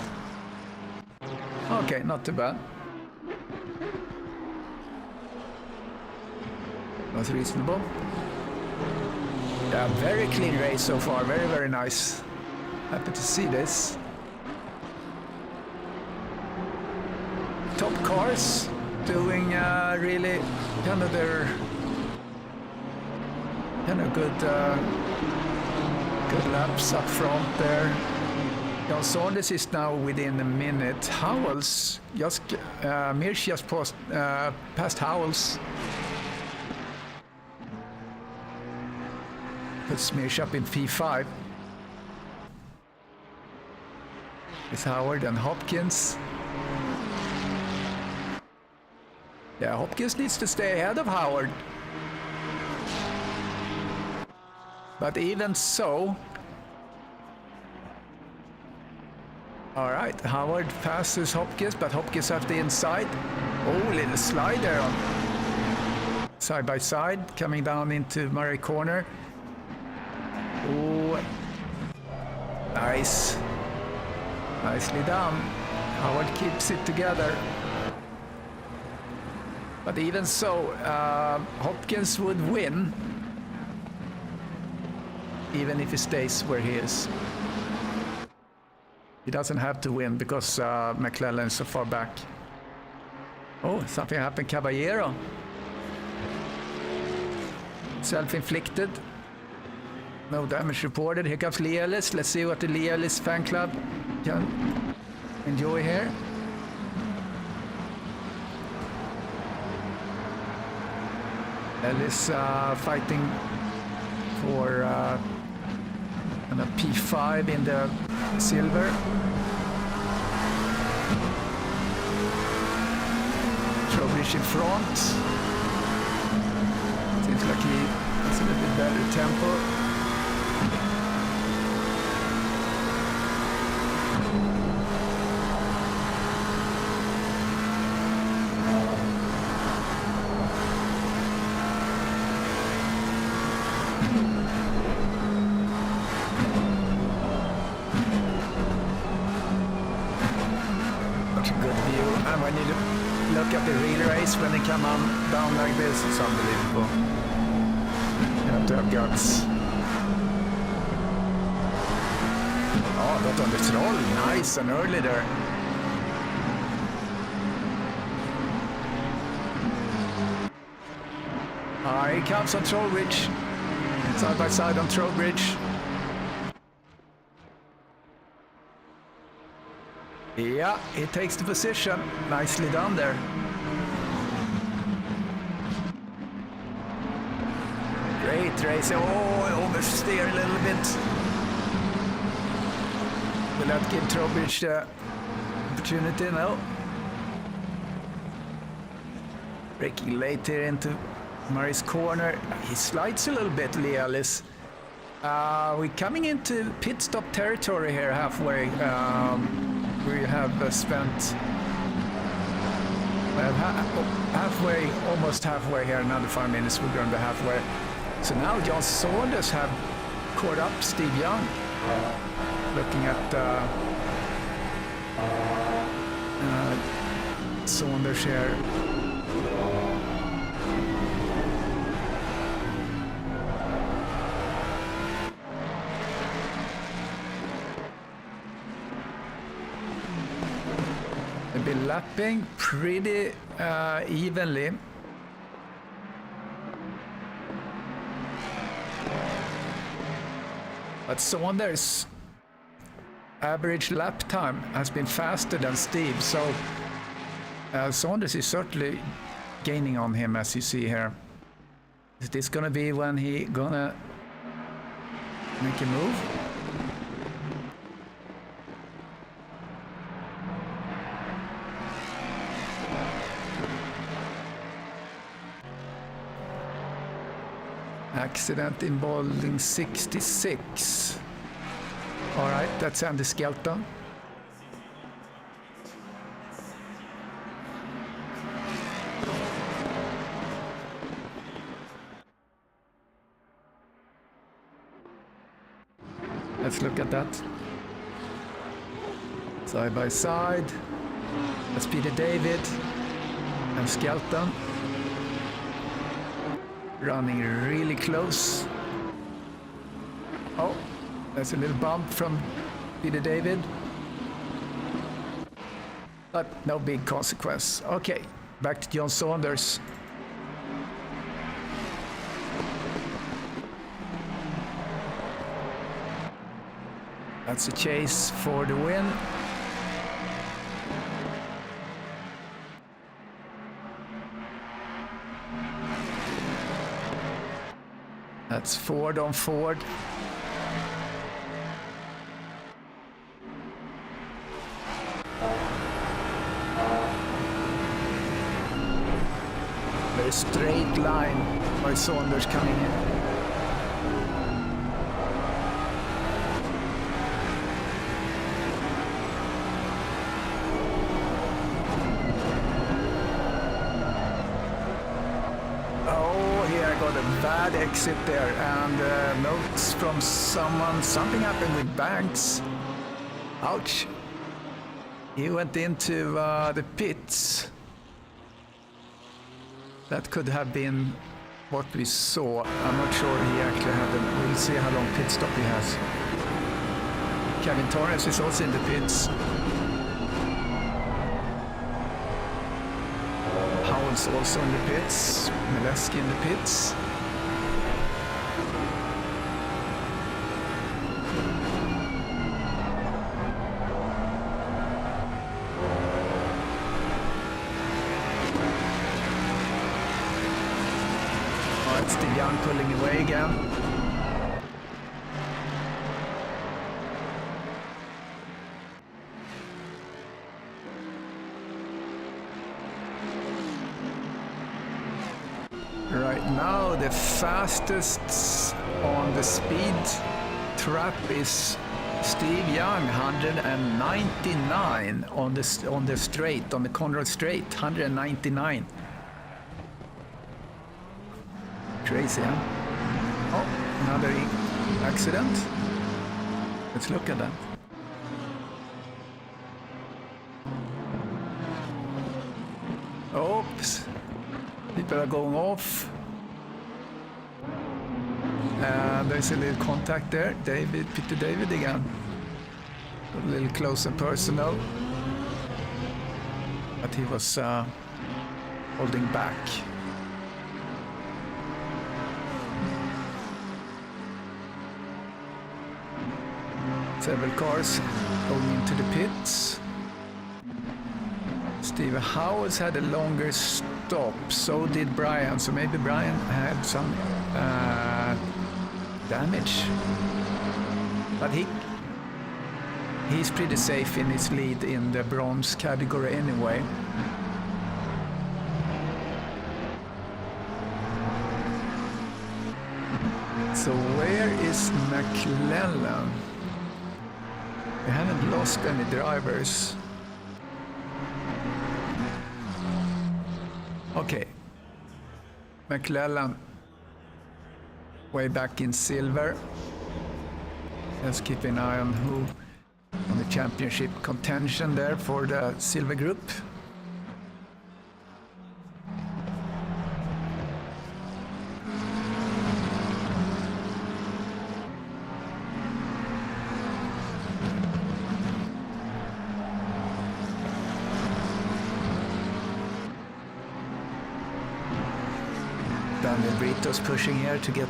Speaker 1: Okay, not too bad. Was reasonable. Yeah, very clean race so far. Very, very nice. Happy to see this. Top cars doing really kind of their good laps up front there. Jan Saunders is now within a minute. Howells just Mirsch just passed Howells. Puts Mirsch up in P5. It's Howard and Hopkins. Yeah, Hopkins needs to stay ahead of Howard. But even so... All right, Howard passes Hopkins, but Hopkins at the inside. Oh, little slide there on side by side, coming down into Murray Corner. Oh, nice. Nicely done. Howard keeps it together. But even so, Hopkins would win, even if he stays where he is. He doesn't have to win because McClellan is so far back. Oh, something happened, Caballero. Self-inflicted. No damage reported. Here comes Lee Ellis. Let's see what the Lee Ellis fan club can enjoy here. Ellis fighting for a P5 in the silver. Trowbridge in front. Seems like he has a little bit better tempo. Look at the real race when they come on down like this. It's unbelievable. You have to have guts. Oh, got on the troll. Nice and early there. Here comes on Trowbridge. Side by side on Trowbridge. Yeah, he takes the position. Nicely done there. Great race. Oh, oversteer a little bit. Will that give Trowbridge the opportunity? No. Breaking late here into Murray's corner. He slides a little bit, Lee Ellis. We're coming into pit stop territory here halfway. We have spent halfway, almost halfway here, another 5 minutes, we're going to halfway. So now Jan Saunders have caught up Steve Young. Looking at Saunders here. Been lapping pretty evenly. But Saunders' average lap time has been faster than Steve, so Saunders is certainly gaining on him, as you see here. Is this gonna be when he gonna make a move? Accident involving 66. All right, that's Andy Skelton. Let's look at that. Side by side. That's Peter David and Skelton. Running really close. Oh, there's a little bump from Peter David. But no big consequence. Okay, back to John Saunders. That's a chase for the win. That's Ford on Ford. Very straight line by Saunders coming in. Bad exit there, and notes from someone, something happened with Banks. Ouch. He went into the pits. That could have been what we saw. I'm not sure he actually had them. We'll see how long pit stop he has. Kevin Torres is also in the pits. Howell's also in the pits. Mileski in the pits. Pulling away again. Right now the fastest on the speed trap is Steve Young, 199 on the straight, on the Conrad straight, 199. Crazy, huh? Oh, another accident. Let's look at that. Oops. People are going off. And there's a little contact there. Peter David again. A little close and personal. But he was holding back. Several cars going into the pits. Steve Howells had a longer stop, so did Brian. So maybe Brian had some damage. But he's pretty safe in his lead in the bronze category anyway. So where is McClellan? We haven't lost any drivers. Okay. McClellan way back in silver. Let's keep an eye on the championship contention there for the silver group. Daniel Brito's pushing here to get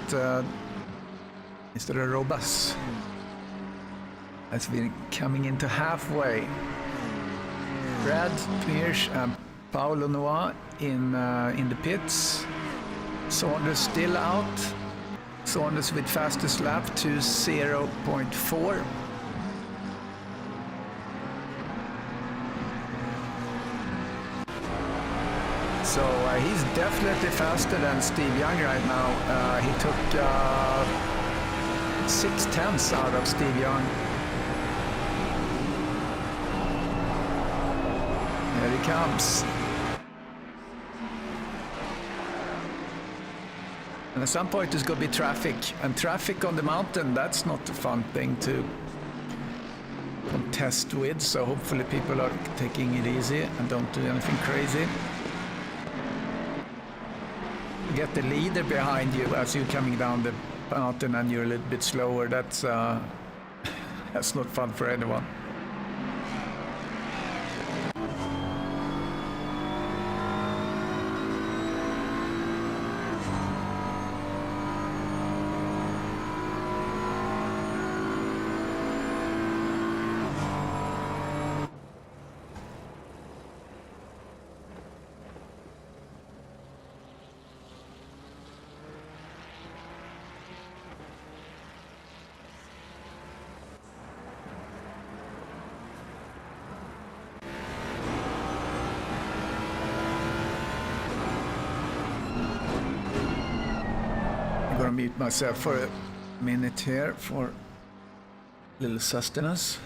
Speaker 1: Mr. Robas. As we're coming into halfway. Brad Pierce and Paolo Noir in the pits. Saunders still out. Saunders with fastest lap to 0.4. So he's definitely faster than Steve Young right now. He took 6/10 out of Steve Young. Here he comes. And at some point there's going to be traffic. And traffic on the mountain, that's not a fun thing to contest with. So hopefully people are taking it easy and don't do anything crazy. You get the leader behind you as you're coming down the mountain and you're a little bit slower. That's that's not fun for anyone. I'm gonna mute myself for a minute here for a little sustenance.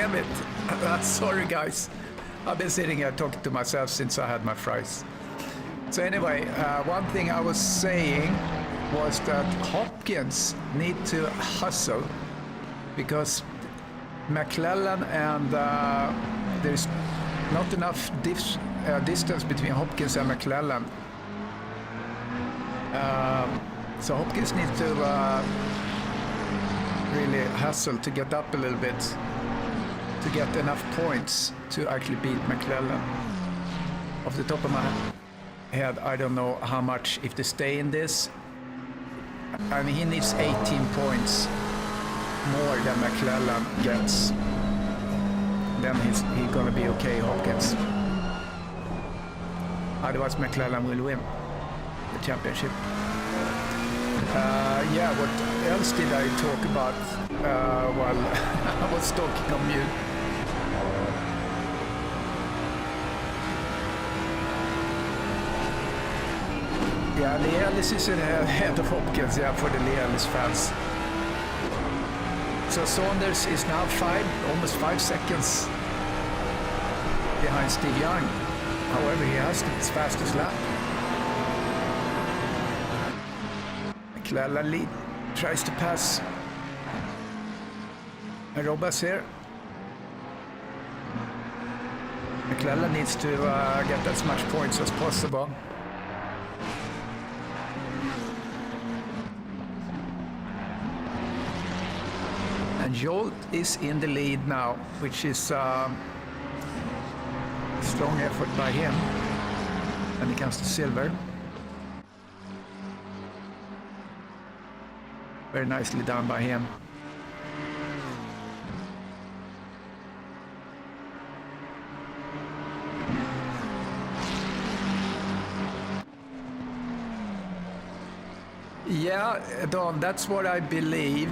Speaker 1: damn it. Sorry, guys. I've been sitting here talking to myself since I had my fries. So anyway, one thing I was saying was that Hopkins need to hustle because McClellan and there's not enough distance between Hopkins and McClellan. So Hopkins needs to really hustle to get up a little bit to get enough points to actually beat McClellan. Off the top of my head, I don't know how much if they stay in this. I mean, he needs 18 points more than McClellan gets. Then he's gonna be okay, Hopkins. Otherwise, McClellan will win the championship. Yeah, what else did I talk about while I was talking on mute? Yeah, Lee Ellis is ahead of Hopkins, yeah, for the Lee Ellis fans. So Saunders is now almost 5 seconds behind Steve Young. However, he has his fastest lap. McClellan lead tries to pass Robas here. McClellan needs to get as much points as possible. And Jolt is in the lead now, which is a strong effort by him when it comes to silver. Very nicely done by him. Yeah, Don, that's what I believe.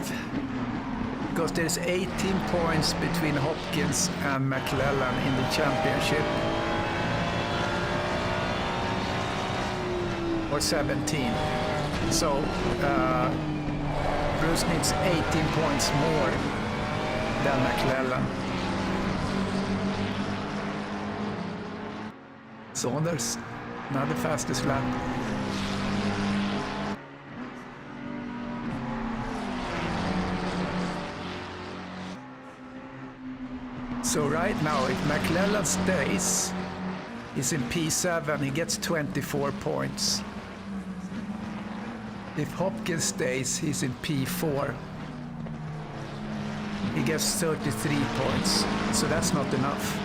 Speaker 1: Because there's 18 points between Hopkins and McClellan in the championship. Or 17. So, Bruce needs 18 points more than McClellan. Saunders, not the fastest lap. So right now, if McClellan stays, he's in P7, he gets 24 points. If Hopkins stays, he's in P4. He gets 33 points, so that's not enough.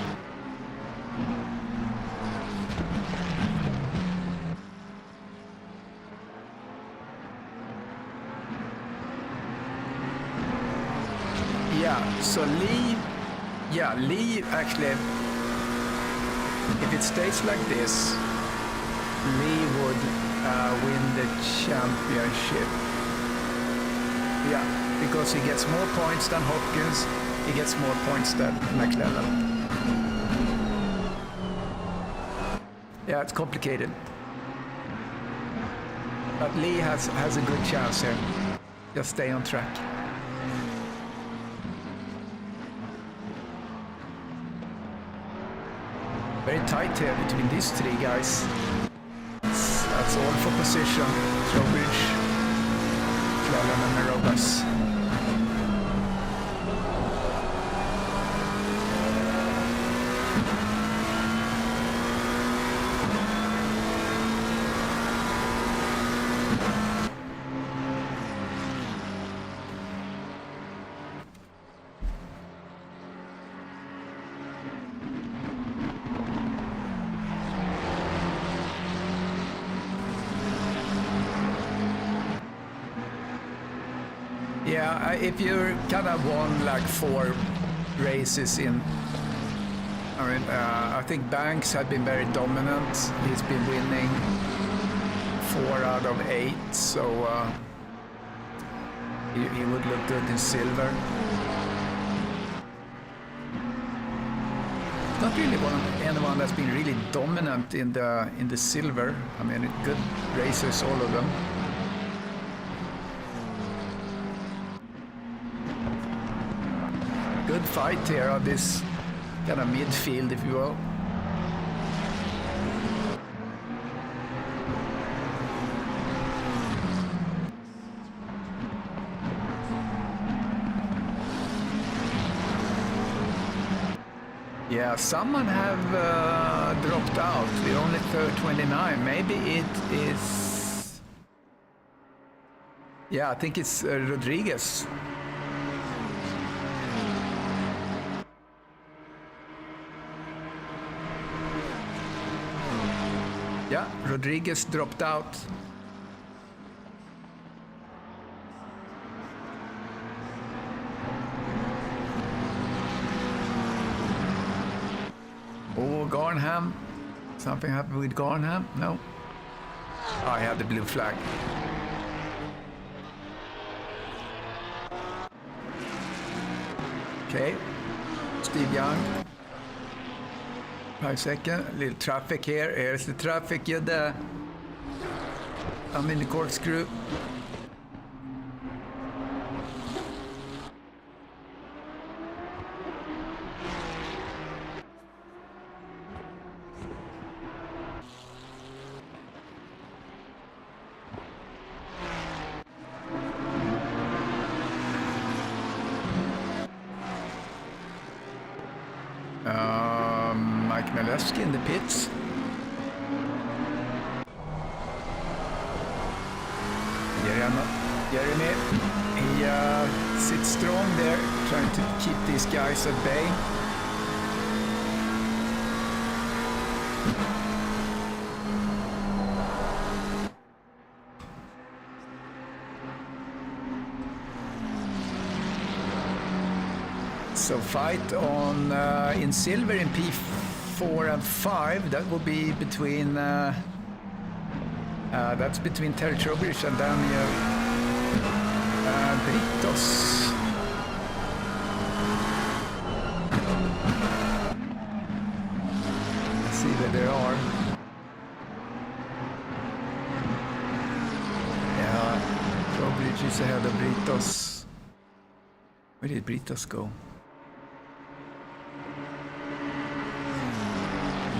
Speaker 1: Yeah, so Lee actually, if it stays like this, Lee would win the championship. Yeah, because he gets more points than Hopkins, he gets more points than McClellan. Yeah, it's complicated. But Lee has a good chance here. Just stay on track. Very tight here between these three guys. That's all for position. Trowbridge, McClellan and Robas. Yeah, if you kind of won like 4 races in, I think Banks had been very dominant. He's been winning 4 out of 8, so he would look good in silver. Not really anyone that's been really dominant in the silver. I mean, good racers, all of them. Good fight here on this kind of midfield, if you will. Yeah, someone have dropped out. We're only 29. Maybe it is... Yeah, I think it's Rodriguez. Yeah, Rodriguez dropped out. Oh, Garnham. Something happened with Garnham? No. Oh, I have the blue flag. Okay. Steve Young. 5 seconds. A little traffic here. Here's the traffic. I'm in the corkscrew. In the pits. Jeremy, he sits strong there, trying to keep these guys at bay. So fight on in silver in P4 and 5, that will be between that's between Terry Trowbridge and Daniel Britos. Let's see where they are. Yeah, Trowbridge is ahead of Britos. Where did Britos go?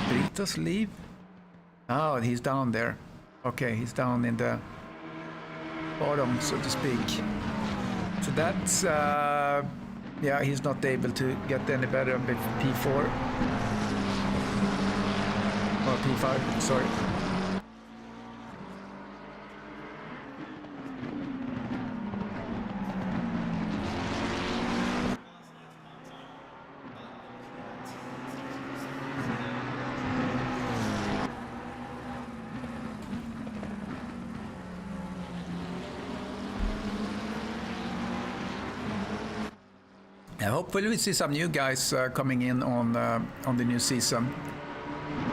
Speaker 1: Britos leave? Oh, he's down there. Okay, he's down in the bottom, so to speak. So that's, yeah, he's not able to get any better with P4. Or P5, sorry. Hopefully we see some new guys coming in on the new season.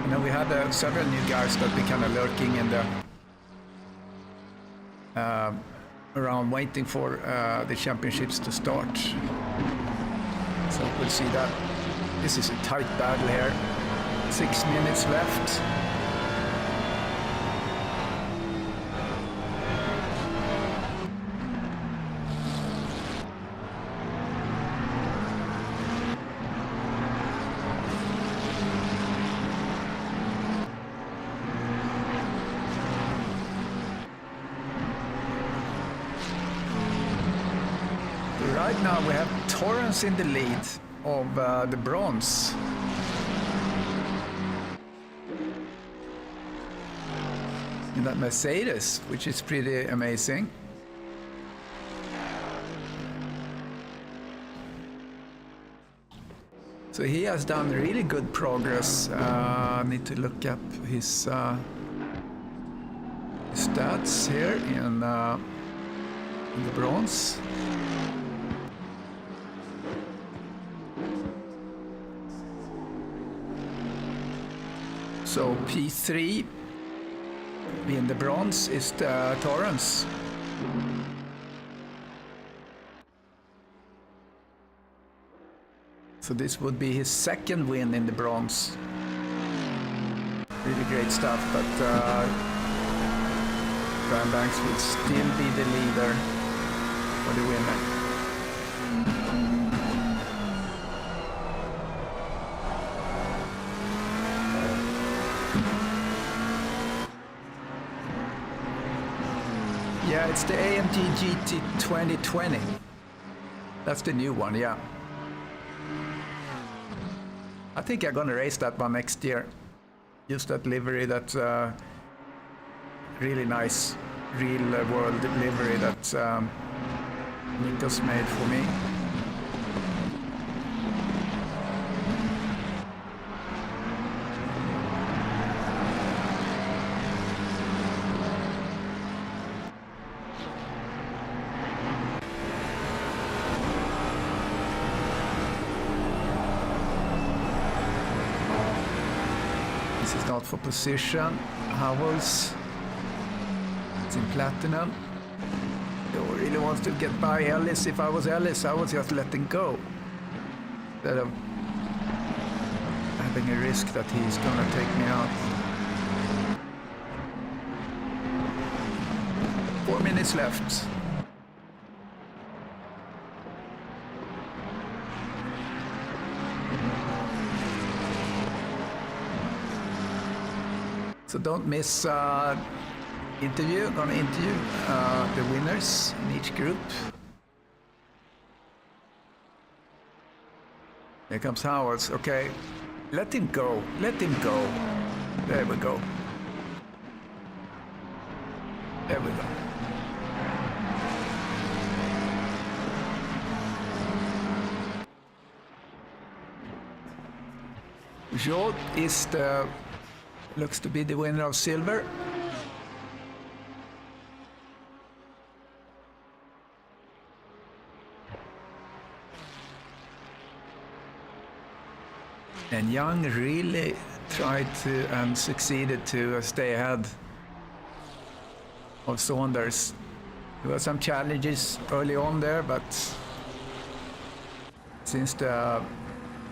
Speaker 1: You know, we had several new guys that be kind of lurking in the around waiting for the championships to start. So we'll see that. This is a tight battle here. 6 minutes left. Right now we have Torrance in the lead of the bronze. In that Mercedes, which is pretty amazing. So he has done really good progress. I need to look up his stats here in the bronze. So P3 in the bronze is the Torrance. So this would be his second win in the bronze. Really great stuff, but Brian Banks will still be the leader for the winner. Yeah, it's the AMG GT 2020. That's the new one, yeah. I think I'm gonna race that one next year. Use that livery, that really nice real world livery that Nikos made for me. This is not for position. Howells. It's in platinum. He really wants to get by Ellis. If I was Ellis, I would just let him go. Instead of having a risk that he's gonna take me out. 4 minutes left. So don't miss interview. Gonna interview the winners in each group. Here comes Howells. Okay, let him go. Let him go. There we go. There we go. Jod is the looks to be the winner of silver. And Young really tried to and succeeded to stay ahead of Saunders. There were some challenges early on there, but since the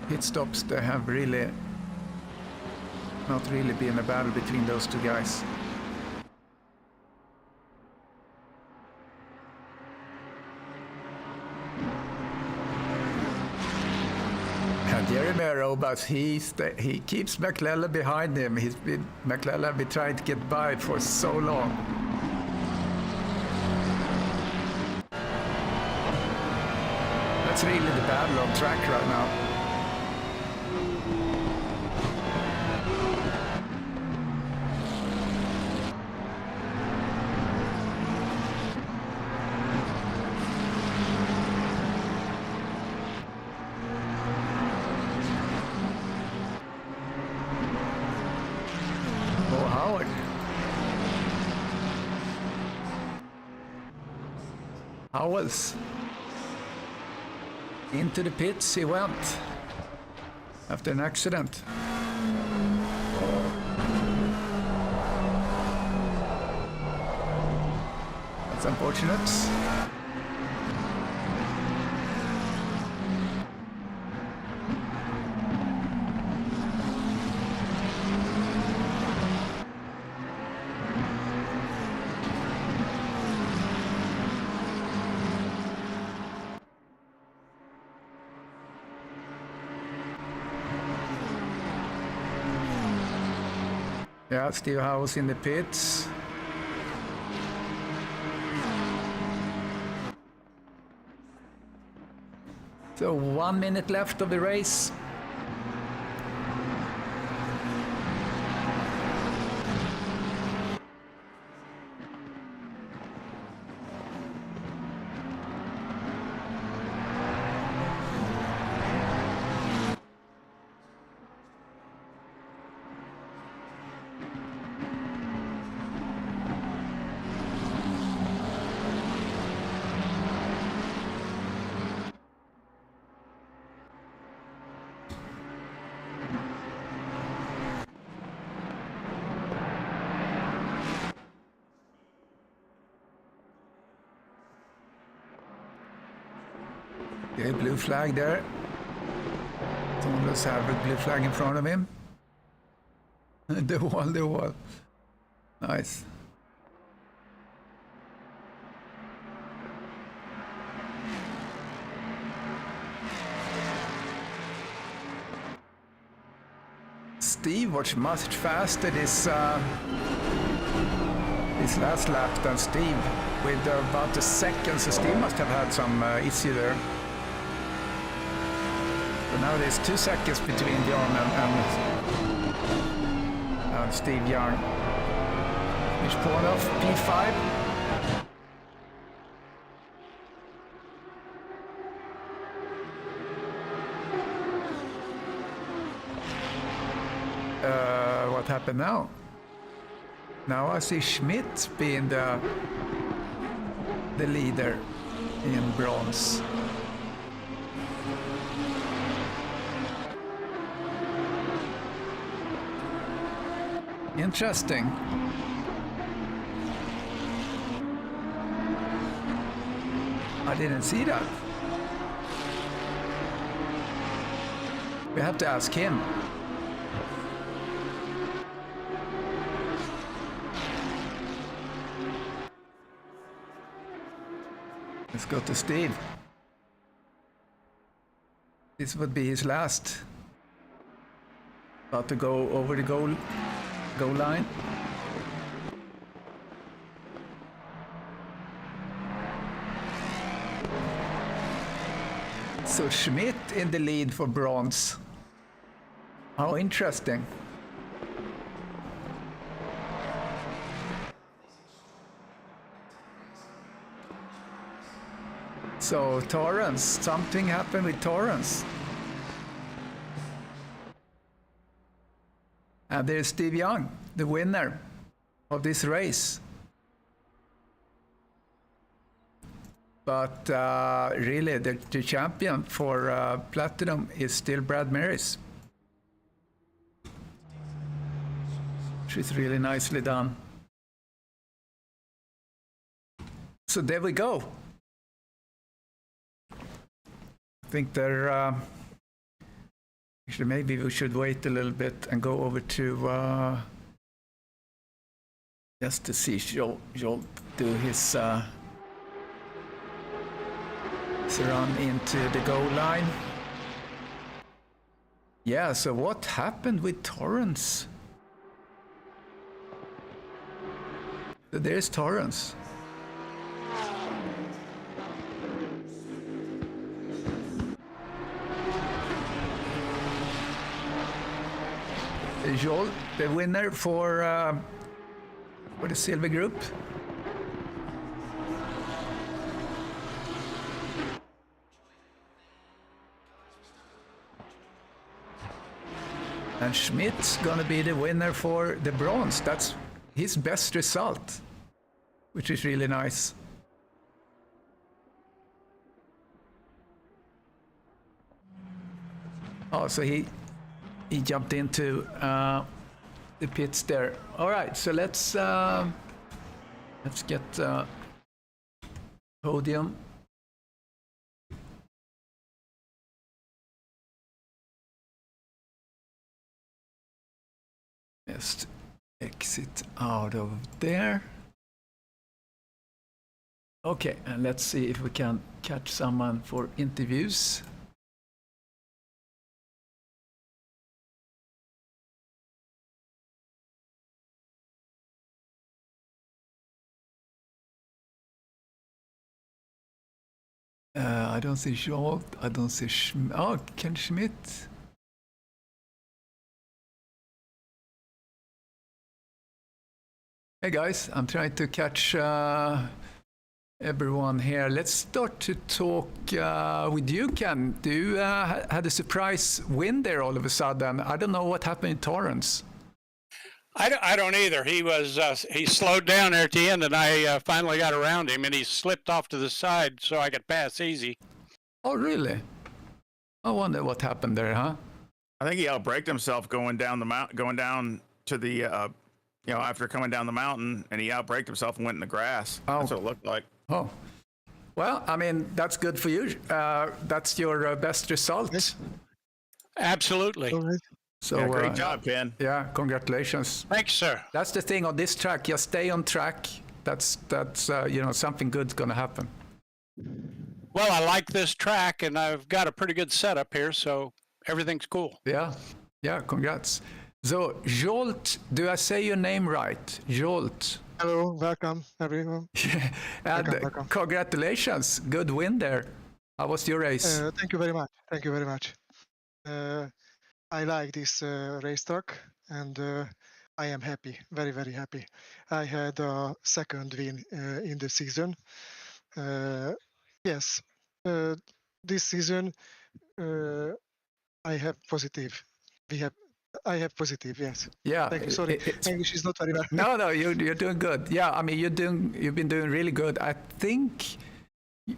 Speaker 1: pit stops, they have really not really been a battle between those two guys. Jeremy Arobas, he keeps McClellan behind him. McClellan been trying to get by for so long. That's really the battle on track right now. Howells. Into the pits he went after an accident. That's unfortunate. Yeah, Steve Howells in the pits. So 1 minute left of the race. Okay, blue flag there. Someone does have a blue flag in front of him. The wall. Nice. Steve was much faster this his last lap than Steve with about a second, so Steve must have had some issue there. So now there's 2 seconds between John and Steve Young. He's pulling off P5. What happened now? Now I see Schmidt being the leader in bronze. Interesting. I didn't see that. We have to ask him. Let's go to Steve. This would be his last. About to go over the goal line. So Schmidt in the lead for bronze. How interesting. So Torrance, something happened with Torrance. And there's Steve Young, the winner of this race. But really, the champion for Platinum is still Brad Maris. She's really nicely done. So there we go. I think they're... actually, maybe we should wait a little bit and go over to... just to see Joel do his run into the goal line. Yeah, so what happened with Torrance? So there's Torrance. Joel, the winner for the silver group. And Schmidt's gonna be the winner for the bronze. That's his best result, which is really nice. Oh, so he jumped into the pits there. All right, so let's get podium. Just exit out of there. Okay, and let's see if we can catch someone for interviews. I don't see Joel. I don't see Ken Schmidt. Hey guys, I'm trying to catch everyone here. Let's start to talk with you, Ken. You had a surprise win there all of a sudden. I don't know what happened in Torrance.
Speaker 3: I don't either. He slowed down there at the end, and I finally got around him, and he slipped off to the side so I could pass easy.
Speaker 1: Oh, really? I wonder what happened there, huh?
Speaker 4: I think he outbraked himself going down the mountain, going down to the, after coming down the mountain, and he outbraked himself and went in the grass.
Speaker 1: Oh.
Speaker 4: That's what it looked like.
Speaker 1: Oh, well, I mean, that's good for you. That's your best result.
Speaker 3: Absolutely.
Speaker 4: All right.
Speaker 1: So
Speaker 4: yeah, great job, Ken.
Speaker 1: Yeah, congratulations.
Speaker 3: Thanks, sir.
Speaker 1: That's the thing on this track. Just stay on track. That's something good's gonna happen.
Speaker 3: Well, I like this track, and I've got a pretty good setup here, so everything's cool.
Speaker 1: Yeah, congrats. So Jolt, do I say your name right? Jolt.
Speaker 5: Hello, welcome everyone.
Speaker 1: And
Speaker 5: welcome.
Speaker 1: Congratulations, good win there. How was your race?
Speaker 5: Thank you very much. Thank you very much. I like this race track, and I am happy, very, very happy. I had a second win in the season. Yes, this season I have positive. I have positive. Yes.
Speaker 1: Yeah.
Speaker 5: Thank you. Sorry, English is not very well.
Speaker 1: No, you're doing good. Yeah, I mean you've been doing really good. I think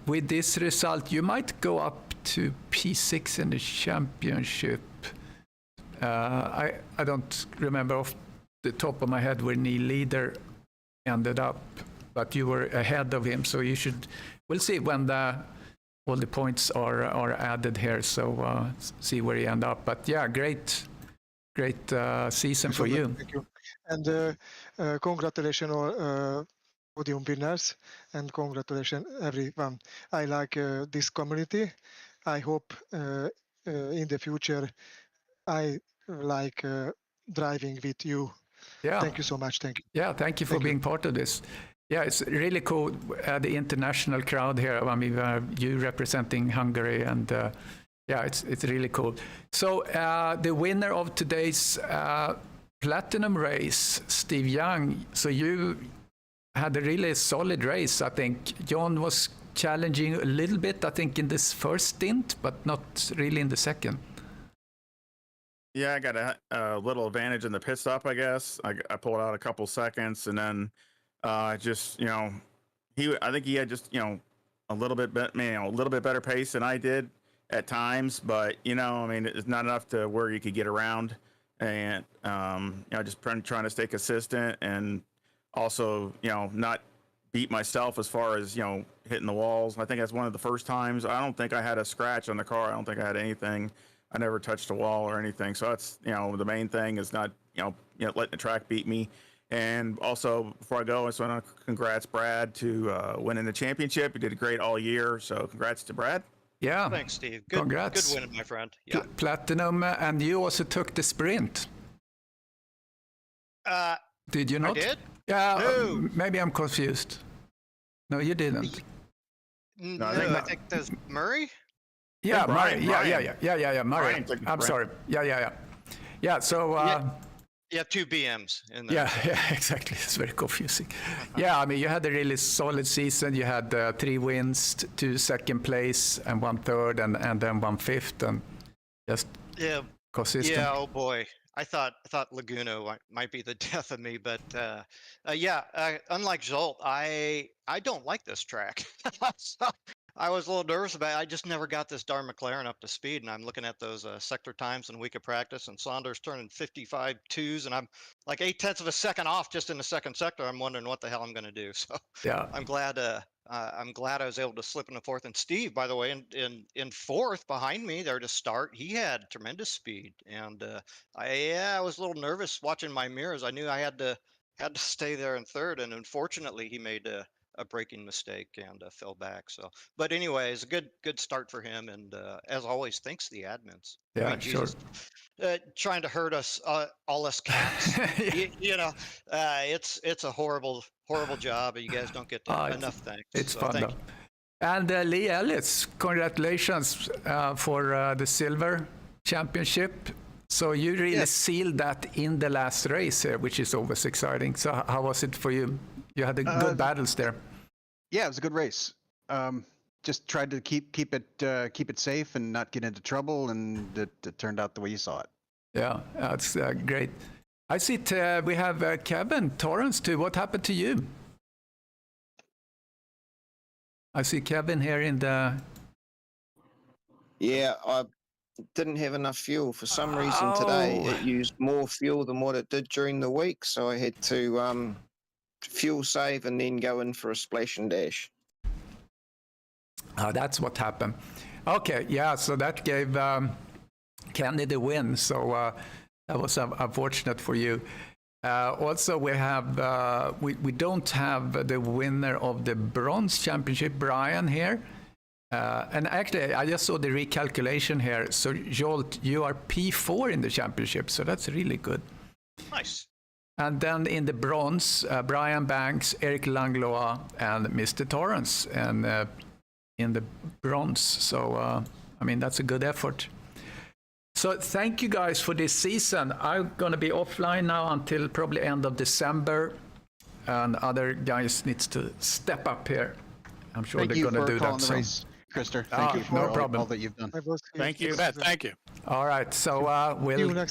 Speaker 1: with this result you might go up to P6 in the championship. I don't remember off the top of my head where Neil Leader ended up, but you were ahead of him, so you should. We'll see when all the points are added here, so see where you end up. But yeah, great season for you.
Speaker 5: Thank you. And congratulations all podium winners, and congratulations everyone. I like this community. I hope in the future I like driving with you.
Speaker 1: Yeah.
Speaker 5: Thank you so much. Thank you.
Speaker 1: Yeah, thank you for being part of this. Yeah, it's really cool, the international crowd here. I mean, you representing Hungary, and yeah, it's really cool. So the winner of today's Platinum race, Steve Young. So you had a really solid race, I think. John was challenging a little bit, I think, in this first stint, but not really in the second.
Speaker 4: Yeah, I got a little advantage in the pit stop, I guess. I pulled out a couple seconds, and then just, you know, I think he had just, you know, a little bit better pace than I did at times, but, you know, I mean, it's not enough to where you could get around, and you know, just trying to stay consistent, and also, you know, not beat myself as far as, you know, hitting the walls. I think that's one of the first times. I don't think I had a scratch on the car. I don't think I had anything. I never touched a wall or anything. So that's, you know, the main thing is not, you know, letting the track beat me. And also, before I go, I just want to congrats Brad to winning the championship. He did great all year. So congrats to Brad.
Speaker 1: Yeah.
Speaker 6: Thanks, Steve. Good,
Speaker 1: congrats.
Speaker 6: Good win, my friend. Yeah.
Speaker 1: Platinum, and you also took the sprint. Did you not?
Speaker 6: I did?
Speaker 1: Yeah,
Speaker 6: No.
Speaker 1: Maybe I'm confused. No, you didn't.
Speaker 6: No, I think there's Murray.
Speaker 1: Yeah,
Speaker 4: Brian,
Speaker 1: Murray. Yeah, Murray.
Speaker 4: Brian
Speaker 1: I'm sorry. Yeah. So.
Speaker 6: Yeah, 2 BMs in there.
Speaker 1: Yeah, exactly. It's very confusing. Yeah, I mean, you had a really solid season. You had 3 wins, 2 second place, and 1 third, and then 1 fifth, and just consistent.
Speaker 6: Yeah. Oh boy. I thought Laguna might be the death of me, but unlike Zsolt, I don't like this track. So I was a little nervous about it. I just never got this darn McLaren up to speed, and I'm looking at those sector times in a week of practice, and Saunders turning 55.2s, and I'm like 0.8 of a second off just in the second sector. I'm wondering what the hell I'm going to do. So yeah, I'm glad I was able to slip in the fourth. And Steve, by the way, in fourth behind me there to start, he had tremendous speed, and I was a little nervous watching my mirrors. I knew I had to stay there in third, and unfortunately he made a braking mistake and fell back. So, but anyway, it's a good start for him, and as always, thanks to the admins.
Speaker 1: Yeah,
Speaker 6: I mean,
Speaker 1: sure.
Speaker 6: Jesus, trying to hurt us, all us cats. you know, it's a horrible job, and you guys don't get enough thanks.
Speaker 1: It's
Speaker 6: so
Speaker 1: fun though. And Lee Ellis, congratulations for the silver championship. So you really sealed that in the last race here, which is always exciting. So how was it for you? You had good battles there.
Speaker 7: Yeah, it was a good race. Just tried to keep it safe and not get into trouble, and it turned out the way you saw it.
Speaker 1: Yeah, that's great. I see we have Kevin Torrance too. What happened to you? I see Kevin here in the...
Speaker 8: Yeah, I didn't have enough fuel for some reason today. It used more fuel than what it did during the week, so I had to fuel save and then go in for a splash and dash.
Speaker 1: That's what happened. Okay, yeah, so that gave Kenny the win, so that was unfortunate for you. Also, we have we don't have the winner of the bronze championship, Brian, here. And actually, I just saw the recalculation here. So, Zsolt, you are P4 in the championship, so that's really good.
Speaker 6: Nice.
Speaker 1: And then in the bronze, Brian Banks, Eric Langlois, and Mr. Torrance, and in the bronze. So, I mean, that's a good effort. So thank you guys for this season. I'm going to be offline now until probably end of December, and other guys needs to step up here. I'm sure they're going to do that soon.
Speaker 7: Krister, thank you for all that you've done.
Speaker 3: Thank you. Thank you.
Speaker 1: All right, so we'll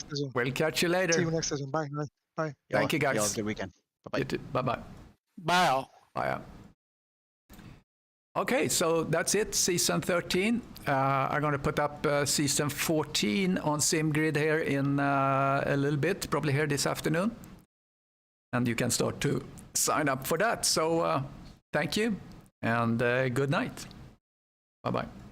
Speaker 1: catch you later.
Speaker 5: See you next season. Bye. Bye.
Speaker 1: Thank you, guys.
Speaker 7: Y'all have a good weekend. Bye-bye.
Speaker 1: Bye-bye.
Speaker 3: Bye all.
Speaker 1: Bye. Okay, so that's it, season 13. I'm going to put up season 14 on SimGrid here in a little bit, probably here this afternoon. And you can start to sign up for that. So thank you, and good night. Bye-bye.